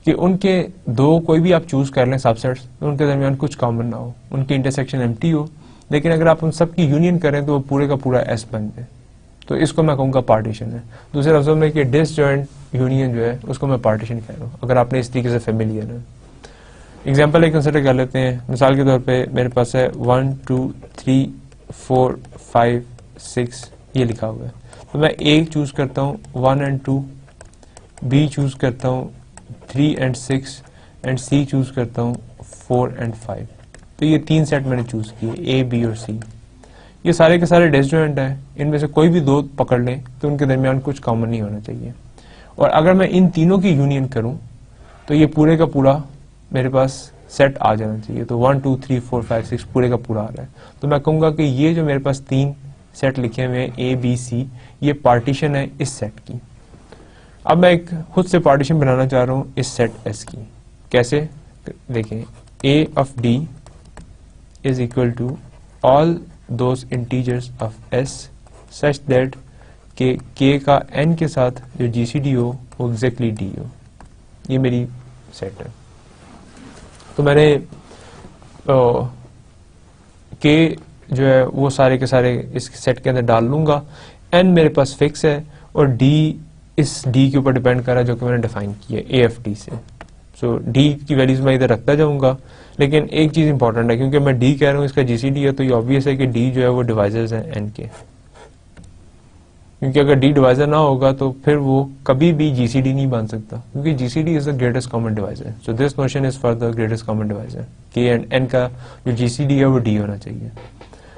कि उनके दो कोई भी आप चूज कर लें सबसेट्स, तो उनके दरमियान कुछ कॉमन ना हो, उनकी इंटरसेक्शन एम्प्टी हो, लेकिन अगर आप उन सब की यूनियन करें तो वो पूरे का पूरा s बन जाए। तो इसको मैं कहूँगा पार्टीशन है। दूसरे लफ्जों में कि डिसजॉइंट यूनियन जो है उसको मैं पार्टीशन कह रहा हूँ, अगर आपने इस तरीके से फेमिलियर है। एग्जाम्पल एक कंसिडर कर लेते हैं। मिसाल के तौर पे मेरे पास है 1 2 3 4 5 6 ये लिखा हुआ है, तो मैं A चूज करता हूँ 1 एंड 2, B चूज करता हूँ 3 एंड 6 एंड C चूज करता हूँ 4 एंड 5। तो ये 3 सेट मैंने चूज किए, A B और C। ये सारे के सारे डिसजॉइंट हैं, इनमें से कोई भी दो पकड़ लें तो उनके दरमियान कुछ कॉमन नहीं होना चाहिए। और अगर मैं इन तीनों की यूनियन करूं तो ये पूरे का पूरा मेरे पास सेट आ जाना चाहिए। तो 1 2 3 4 5 6 पूरे का पूरा आ रहा है, तो मैं कहूंगा कि ये जो मेरे पास 3 सेट लिखे हुए हैं A B C, ये पार्टीशन है इस सेट की। अब मैं एक खुद से पार्टीशन बनाना चाह रहा हूँ इस सेट S की। कैसे, देखें, A of D is equal to all those integers of S such that कि K का N के साथ जो GCD हो वो एग्जैक्टली D हो। ये मेरी सेट है। तो मैंने K जो है वो सारे के सारे इस सेट के अंदर डाल लूंगा। N मेरे पास फिक्स है और D इस D के ऊपर डिपेंड कर रहा है जो कि मैंने डिफाइन किया है AFD से। सो डी की वैल्यूज मैं इधर रखता जाऊंगा, लेकिन एक चीज इंपॉर्टेंट है, क्योंकि मैं डी कह रहा हूँ इसका जीसीडी है, तो ये ऑब्वियस है कि डी जो है वो डिवाइजर्स हैं एन के, क्योंकि अगर डी डिवाइजर ना होगा तो फिर वो कभी भी जीसीडी नहीं बन सकता, क्योंकि GCD is the greatest common divisor. So this notion is for the greatest common divisor कि एन का जो जीसीडी है वो डी होना चाहिए।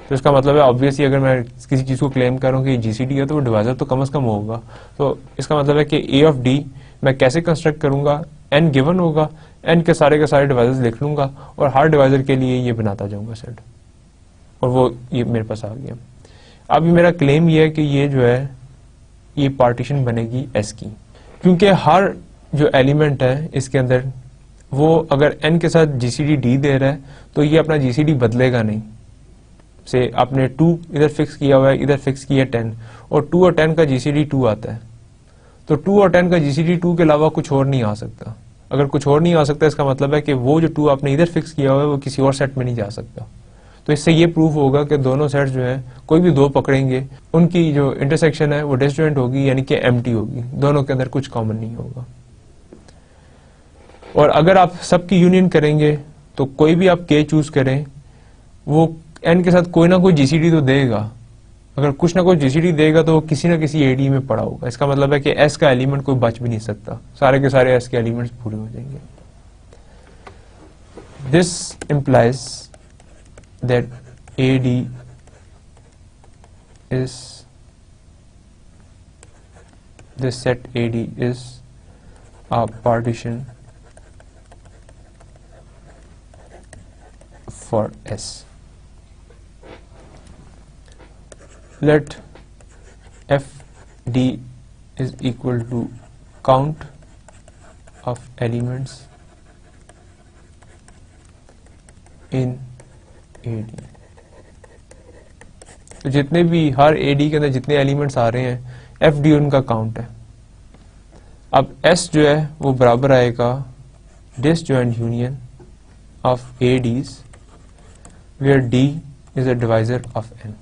तो इसका मतलब है ऑब्वियसली अगर मैं किसी चीज को क्लेम कर रहा हूँ कि जीसीडी है तो वो डिवाइजर तो कम से कम होगा। तो इसका मतलब है कि ए ऑफ डी मैं कैसे कंस्ट्रक्ट करूंगा, एन गिवन होगा, एन के सारे डिवाइजर्स लिख लूंगा और हर डिवाइजर के लिए ये बनाता जाऊंगा सेट, और वो ये मेरे पास आ गया। अब मेरा क्लेम ये है कि ये जो है ये पार्टीशन बनेगी एस की, क्योंकि हर जो एलिमेंट है इसके अंदर वो अगर एन के साथ जीसीडी डी दे रहा है तो ये अपना जीसीडी बदलेगा नहीं। से आपने 2 इधर फिक्स किया हुआ है, इधर फिक्स किया 10, और 2 और 10 का जीसीडी 2 आता है, तो 2 और 10 का जीसीडी 2 के अलावा कुछ और नहीं आ सकता। अगर कुछ और नहीं आ सकता इसका मतलब है कि वो जो 2 आपने इधर फिक्स किया हुआ है वो किसी और सेट में नहीं जा सकता। तो इससे ये प्रूफ होगा कि दोनों सेट्स जो है कोई भी दो पकड़ेंगे उनकी जो इंटरसेक्शन है वो डिसजॉइंट होगी, यानी कि एम्प्टी होगी, दोनों के अंदर कुछ कॉमन नहीं होगा। और अगर आप सबकी यूनियन करेंगे तो कोई भी आप के चूज करें वो एन के साथ कोई ना कोई जीसीडी तो देगा। अगर कुछ ना कुछ जीसीडी देगा तो वो किसी ना किसी एडी में पड़ा होगा। इसका मतलब है कि एस का एलिमेंट कोई बच भी नहीं सकता, सारे के सारे एस के एलिमेंट्स पूरे हो जाएंगे। This implies that AD is this set AD is a partition for S. Let FD is equal to count of elements in AD. तो जितने भी हर AD के अंदर जितने एलिमेंट्स आ रहे हैं FD उनका काउंट है। अब S जो है वो बराबर आएगा disjoint union of ADs where D is a divisor of N.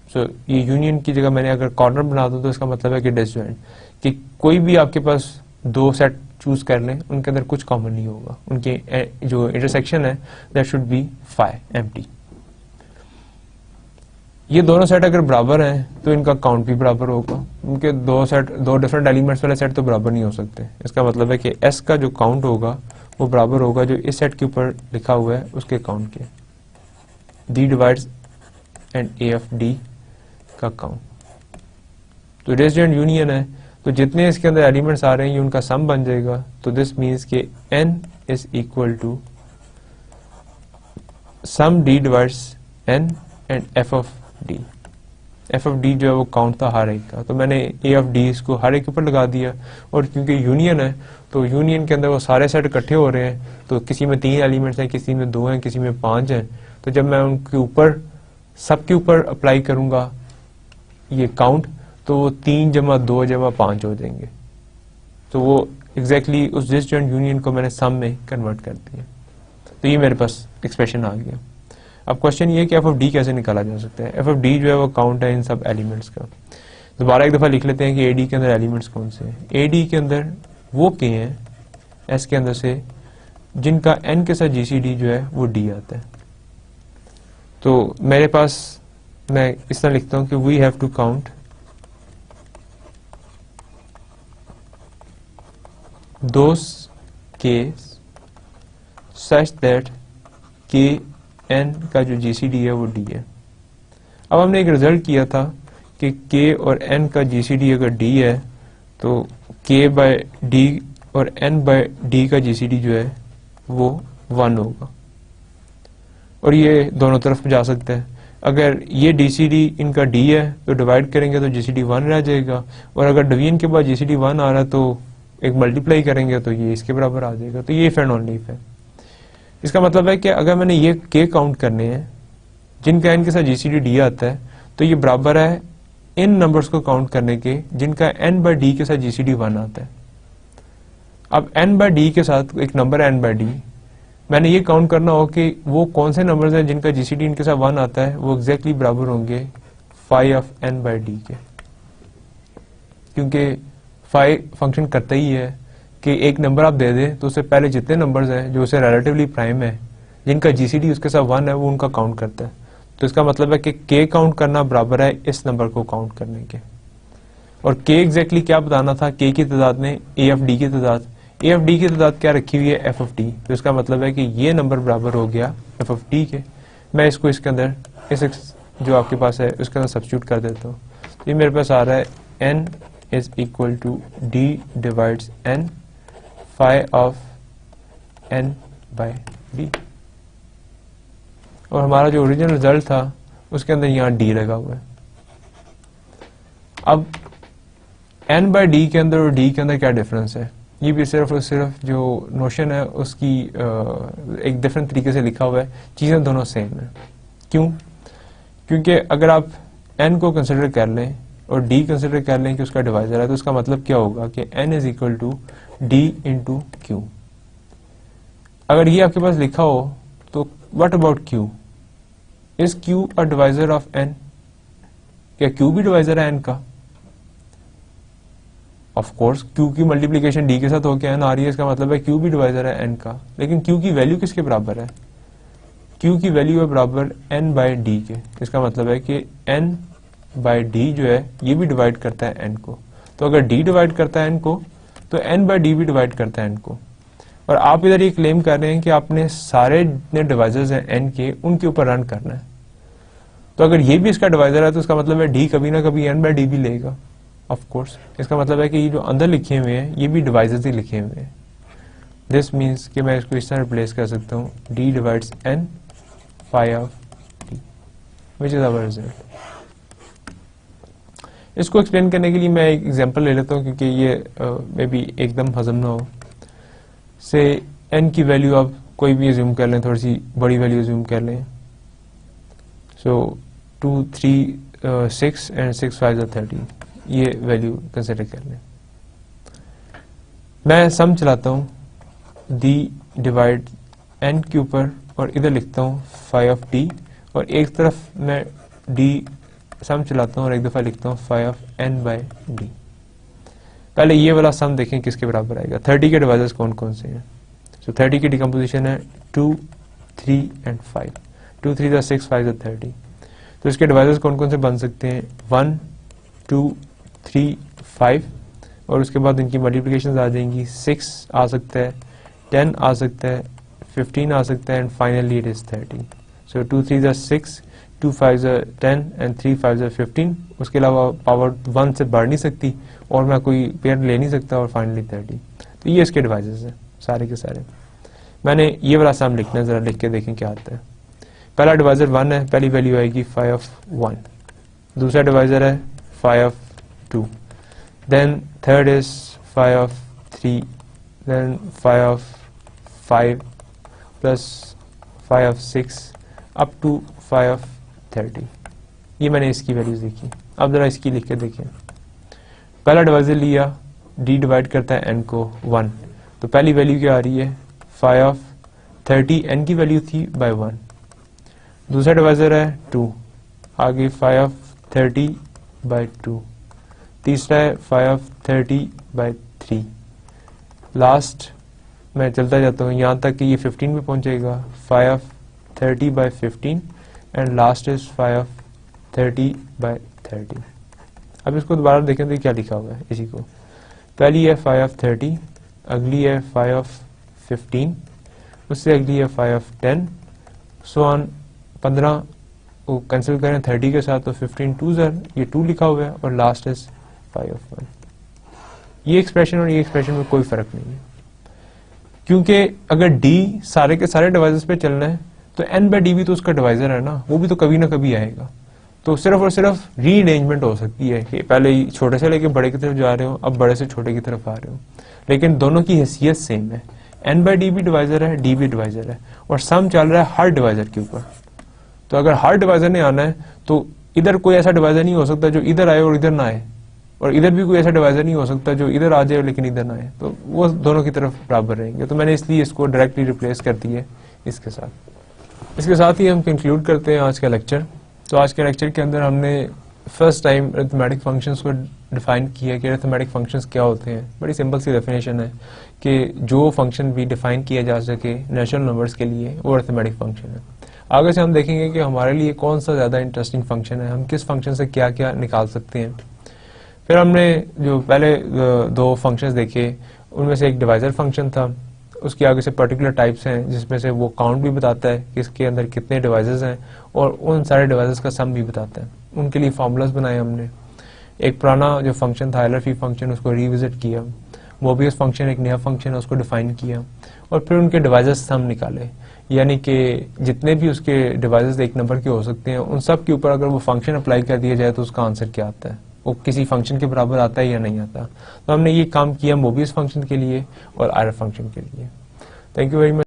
So ये यूनियन की जगह मैंने अगर कॉर्नर बना दूं तो इसका मतलब है कि डिसजॉइंट, कि कोई भी आपके पास दो सेट चूज कर लें उनके अंदर कुछ कॉमन नहीं होगा, उनके जो इंटरसेक्शन है that should be phi empty. ये दोनों सेट अगर बराबर हैं तो इनका काउंट भी बराबर होगा, उनके दो डिफरेंट एलिमेंट्स वाले सेट तो बराबर नहीं हो सकते। इसका मतलब है कि एस का जो काउंट होगा वो बराबर होगा जो इस सेट के ऊपर लिखा हुआ है उसके काउंट के, D divides and A of D का काउंट। तो डिसजॉइंट यूनियन है तो जितने इसके अंदर एलिमेंट्स आ रहे हैं ये उनका सम बन जाएगा। तो this means K N is equal to sum D divides N and F of D. F of D जो है वो काउंट था हर एक का, तो मैंने ए ऑफ डी इसको हर एक के ऊपर लगा दिया। और क्योंकि यूनियन है तो यूनियन के अंदर वो सारे सेट इकट्ठे हो रहे हैं, तो किसी में 3 एलिमेंट्स हैं, किसी में 2 हैं, किसी में 5 हैं। तो जब मैं उनके ऊपर सबके ऊपर अप्लाई करूंगा ये काउंट तो वो 3 जमा 2 जमा 5 हो जाएंगे। तो वो एग्जैक्टली उस डिसजॉइंट यूनियन को मैंने सम में कन्वर्ट कर दिया। तो ये मेरे पास एक्सप्रेशन आ गया। अब क्वेश्चन ये है कि एफ ऑफ डी कैसे निकाला जा सकता है। एफ ऑफ डी जो है वो काउंट है इन सब एलिमेंट्स का। दोबारा एक दफा लिख लेते हैं कि एडी के अंदर एलिमेंट्स कौन से हैं। एडी के अंदर वो के हैं एस के अंदर से जिनका एन के साथ जीसीडी जो है वो डी आता है। तो मेरे पास मैं इस तरह लिखता हूं कि we have to count those cases such that K N का जो जीसीडी है वो डी है। अब हमने एक रिजल्ट किया था कि के और एन का जीसीडी अगर डी है तो के बाय डी और एन बाय डी का जीसीडी जो है वो 1 होगा, और ये दोनों तरफ जा सकता है। अगर ये डीसीडी इनका डी है तो डिवाइड करेंगे तो जीसीडी 1 रह जाएगा, और अगर डिवीजन के बाद जीसीडी 1 आ रहा है तो एक मल्टीप्लाई करेंगे तो ये इसके बराबर आ जाएगा। तो ये इफ एंड ओनली इफ है। इसका मतलब है कि अगर मैंने ये के काउंट करने हैं जिनका एन के साथ जीसीडी डी आता है तो ये बराबर है इन नंबर्स को काउंट करने के जिनका एन बाय डी के साथ जीसीडी 1 आता है। अब एन बाय डी के साथ एक नंबर है एन बाय डी, मैंने ये काउंट करना हो कि वो कौन से नंबर्स हैं जिनका जीसीडी इनके साथ 1 आता है, वो एग्जैक्टली बराबर होंगे phi of N by D के, क्योंकि फाई फंक्शन करता ही है कि एक नंबर आप दे दें तो उससे पहले जितने नंबर्स हैं जो उसे रिलेटिवली प्राइम है, जिनका जीसीडी उसके साथ 1 है, वो उनका काउंट करता है। तो इसका मतलब है कि k काउंट करना बराबर है इस नंबर को काउंट करने के। और k एग्जैक्टली क्या बताना था, k की तादाद में a ऑफ d की तादाद, a ऑफ d की तादाद क्या रखी हुई है, f ऑफ d। तो इसका मतलब है कि ये नंबर बराबर हो गया f ऑफ d के। मैं इसको इसके अंदर इस जो आपके पास है उसके अंदर सब्स्टिट्यूट कर देता हूँ। तो ये मेरे पास आ रहा है n is equal to d divides n phi of n by d। और हमारा जो ओरिजिनल रिजल्ट था उसके अंदर यहाँ d लगा हुआ है। अब n बाय d के अंदर और d के अंदर क्या डिफरेंस है, ये भी सिर्फ और सिर्फ जो नोशन है उसकी एक डिफरेंट तरीके से लिखा हुआ है, चीज़ें दोनों सेम है। क्यों? क्योंकि अगर आप n को कंसिडर कर लें और d कंसिडर कर लें कि उसका डिवाइजर है, तो उसका मतलब क्या होगा कि n is equal to d into Q. अगर ये आपके पास लिखा हो तो what about q? Is q a divisor of n? क्या q भी डिवाइजर है n का? ऑफ कोर्स q की मल्टीप्लिकेशन d के साथ होकर n आ रही है, इसका मतलब है q भी डिवाइजर है n का। लेकिन q की वैल्यू किसके बराबर है? q की वैल्यू है बराबर n बाय d के। इसका मतलब है कि n बाय d जो है ये भी डिवाइड करता है n को। तो अगर d डिवाइड करता है n को तो n बाय d भी डिवाइड करता है n को। और आप इधर ये क्लेम कर रहे हैं कि आपने सारे जितने डिवाइजर्स हैं n के उनके ऊपर रन करना है। तो अगर ये भी इसका डिवाइजर है तो इसका मतलब है d कभी ना कभी n बाय d भी लेगा। ऑफ कोर्स इसका मतलब है कि ये जो अंदर लिखे हुए हैं ये भी डिवाइजर्स ही लिखे हुए हैं। दिस मीन्स कि मैं इसको इस तरह रिप्लेस कर सकता हूँ, d divides n phi of d which is our result. इसको एक्सप्लेन करने के लिए मैं एक एग्जांपल ले लेता हूँ, क्योंकि ये मे बी एकदम हजम ना हो। से n की वैल्यू आप कोई भी एज्यूम कर लें, थोड़ी सी बड़ी वैल्यू एज्यूम कर लें। सो 2 3 6 एंड 6 5 13, ये वैल्यू कंसिडर कर लें। मैं सम चलाता हूँ d डिवाइड n के ऊपर और इधर लिखता हूँ फाई ऑफ d, और एक तरफ मैं d सम चलाता हूँ और एक दफा लिखता हूँ phi of n by d। पहले ये वाला सम देखें किसके बराबर आएगा। 30 के डिवाइजर्स कौन कौन से हैं? सो 30 की डिकम्पोजिशन है 2 3 एंड 5। 2 3 6 5 30। तो इसके डिवाइजर्स कौन कौन से बन सकते हैं? 1 2 3 5, और उसके बाद इनकी मल्टीप्लिकेशन आ जाएंगी। 6 आ सकता है, 10 आ सकता है, 15 आ सकता है, and finally it is 30। So 2 3 6, 2 5 10 and 3 5 15। उसके अलावा पावर 1 से बढ़ नहीं सकती और मैं कोई पेयर ले नहीं सकता, और फाइनली 30। तो ये इसके डिवाइजर्स हैं सारे के सारे। मैंने ये वाला सम लिखना है, जरा लिख के देखें क्या आता है। पहला डिवाइजर 1 है, पहली वैल्यू आएगी फाई ऑफ 1। दूसरा डिवाइजर है phi of 2, then third is phi of 3, then phi of 5 plus phi of 6 up to phi of 30। ये मैंने इसकी वैल्यूज लिखी। अब जरा इसकी लिख के देखें। पहला डिवाइजर लिया, d डिवाइड करता है n को 1, तो पहली वैल्यू क्या आ रही है? फाई ऑफ 30, n की वैल्यू थी बाय 1। दूसरा डिवाइजर है 2, आगे फाई ऑफ 30 बाय 2। तीसरा है फाई ऑफ 30 बाय 3। लास्ट मैं चलता जाता हूँ यहाँ तक कि ये 15 पे पहुंचेगा, phi of 30 by 15, and last is phi of 30 by 30। अब इसको दोबारा देखें तो क्या लिखा हुआ है इसी को। पहली है फाई ऑफ 30, अगली है फाई ऑफ 15, उससे अगली है फाई ऑफ 10, सो ऑन 15 को कैंसिल करें 30 के साथ तो 15 2 ये 2 लिखा हुआ है, और लास्ट इज फाई ऑफ 1। ये एक्सप्रेशन और ये एक्सप्रेशन में कोई फर्क नहीं है, क्योंकि अगर d सारे के सारे डिवाइजर्स पे चलना है तो n बाय d भी तो उसका डिवाइजर है ना, वो भी तो कभी ना कभी आएगा। तो सिर्फ और सिर्फ रीअरेंजमेंट हो सकती है कि पहले ही छोटे से लेके बड़े की तरफ जा रहे हो, अब बड़े से छोटे की तरफ आ रहे हो, लेकिन दोनों की हैसियत सेम है। n बाय d भी डिवाइजर है, d भी डिवाइजर है, और सम चल रहा है हर डिवाइजर के ऊपर। तो अगर हर डिवाइजर ने आना है तो इधर कोई ऐसा डिवाइजर नहीं हो सकता जो इधर आए और इधर ना आए, और इधर भी कोई ऐसा डिवाइजर नहीं हो सकता जो इधर आ जाए लेकिन इधर ना आए। तो वो दोनों की तरफ बराबर रहेंगे। तो मैंने इसलिए इसको डायरेक्टली रिप्लेस कर दिए इसके साथ। इसके साथ ही हम कंक्लूड करते हैं आज का लेक्चर। तो आज के लेक्चर के अंदर हमने फर्स्ट टाइम अरिथमेटिक फंक्शंस को डिफाइन किया कि अरिथमेटिक फंक्शंस क्या होते हैं। बड़ी सिंपल सी डेफिनेशन है कि जो फंक्शन भी डिफाइन किया जा सके नेचुरल नंबर्स के लिए वो अरिथमेटिक फंक्शन है। आगे से हम देखेंगे कि हमारे लिए कौन सा ज़्यादा इंटरेस्टिंग फंक्शन है, हम किस फंक्शन से क्या क्या निकाल सकते हैं। फिर हमने जो पहले दो फंक्शंस देखे उनमें से एक डिवाइजर फंक्शन था, उसके आगे से पर्टिकुलर टाइप्स हैं जिसमें से वो काउंट भी बताता है कि इसके अंदर कितने डिवाइसेस हैं और उन सारे डिवाइसेस का सम भी बताता है। उनके लिए फार्मूलाज बनाए हमने। एक पुराना जो फंक्शन था एलआरफी फंक्शन उसको रिविजिट किया, मोबियस फंक्शन एक नया फंक्शन है उसको डिफाइन किया और फिर उनके डिवाइसेस सम निकाले, यानी कि जितने भी उसके डिवाइसेस एक नंबर के हो सकते हैं उन सब के ऊपर अगर वो फंक्शन अप्लाई कर दिया जाए तो उसका आंसर क्या आता है, वो किसी फंक्शन के बराबर आता है या नहीं आता। तो हमने ये काम किया मोबियस फंक्शन के लिए और आयरफ फंक्शन के लिए। Thank you very much.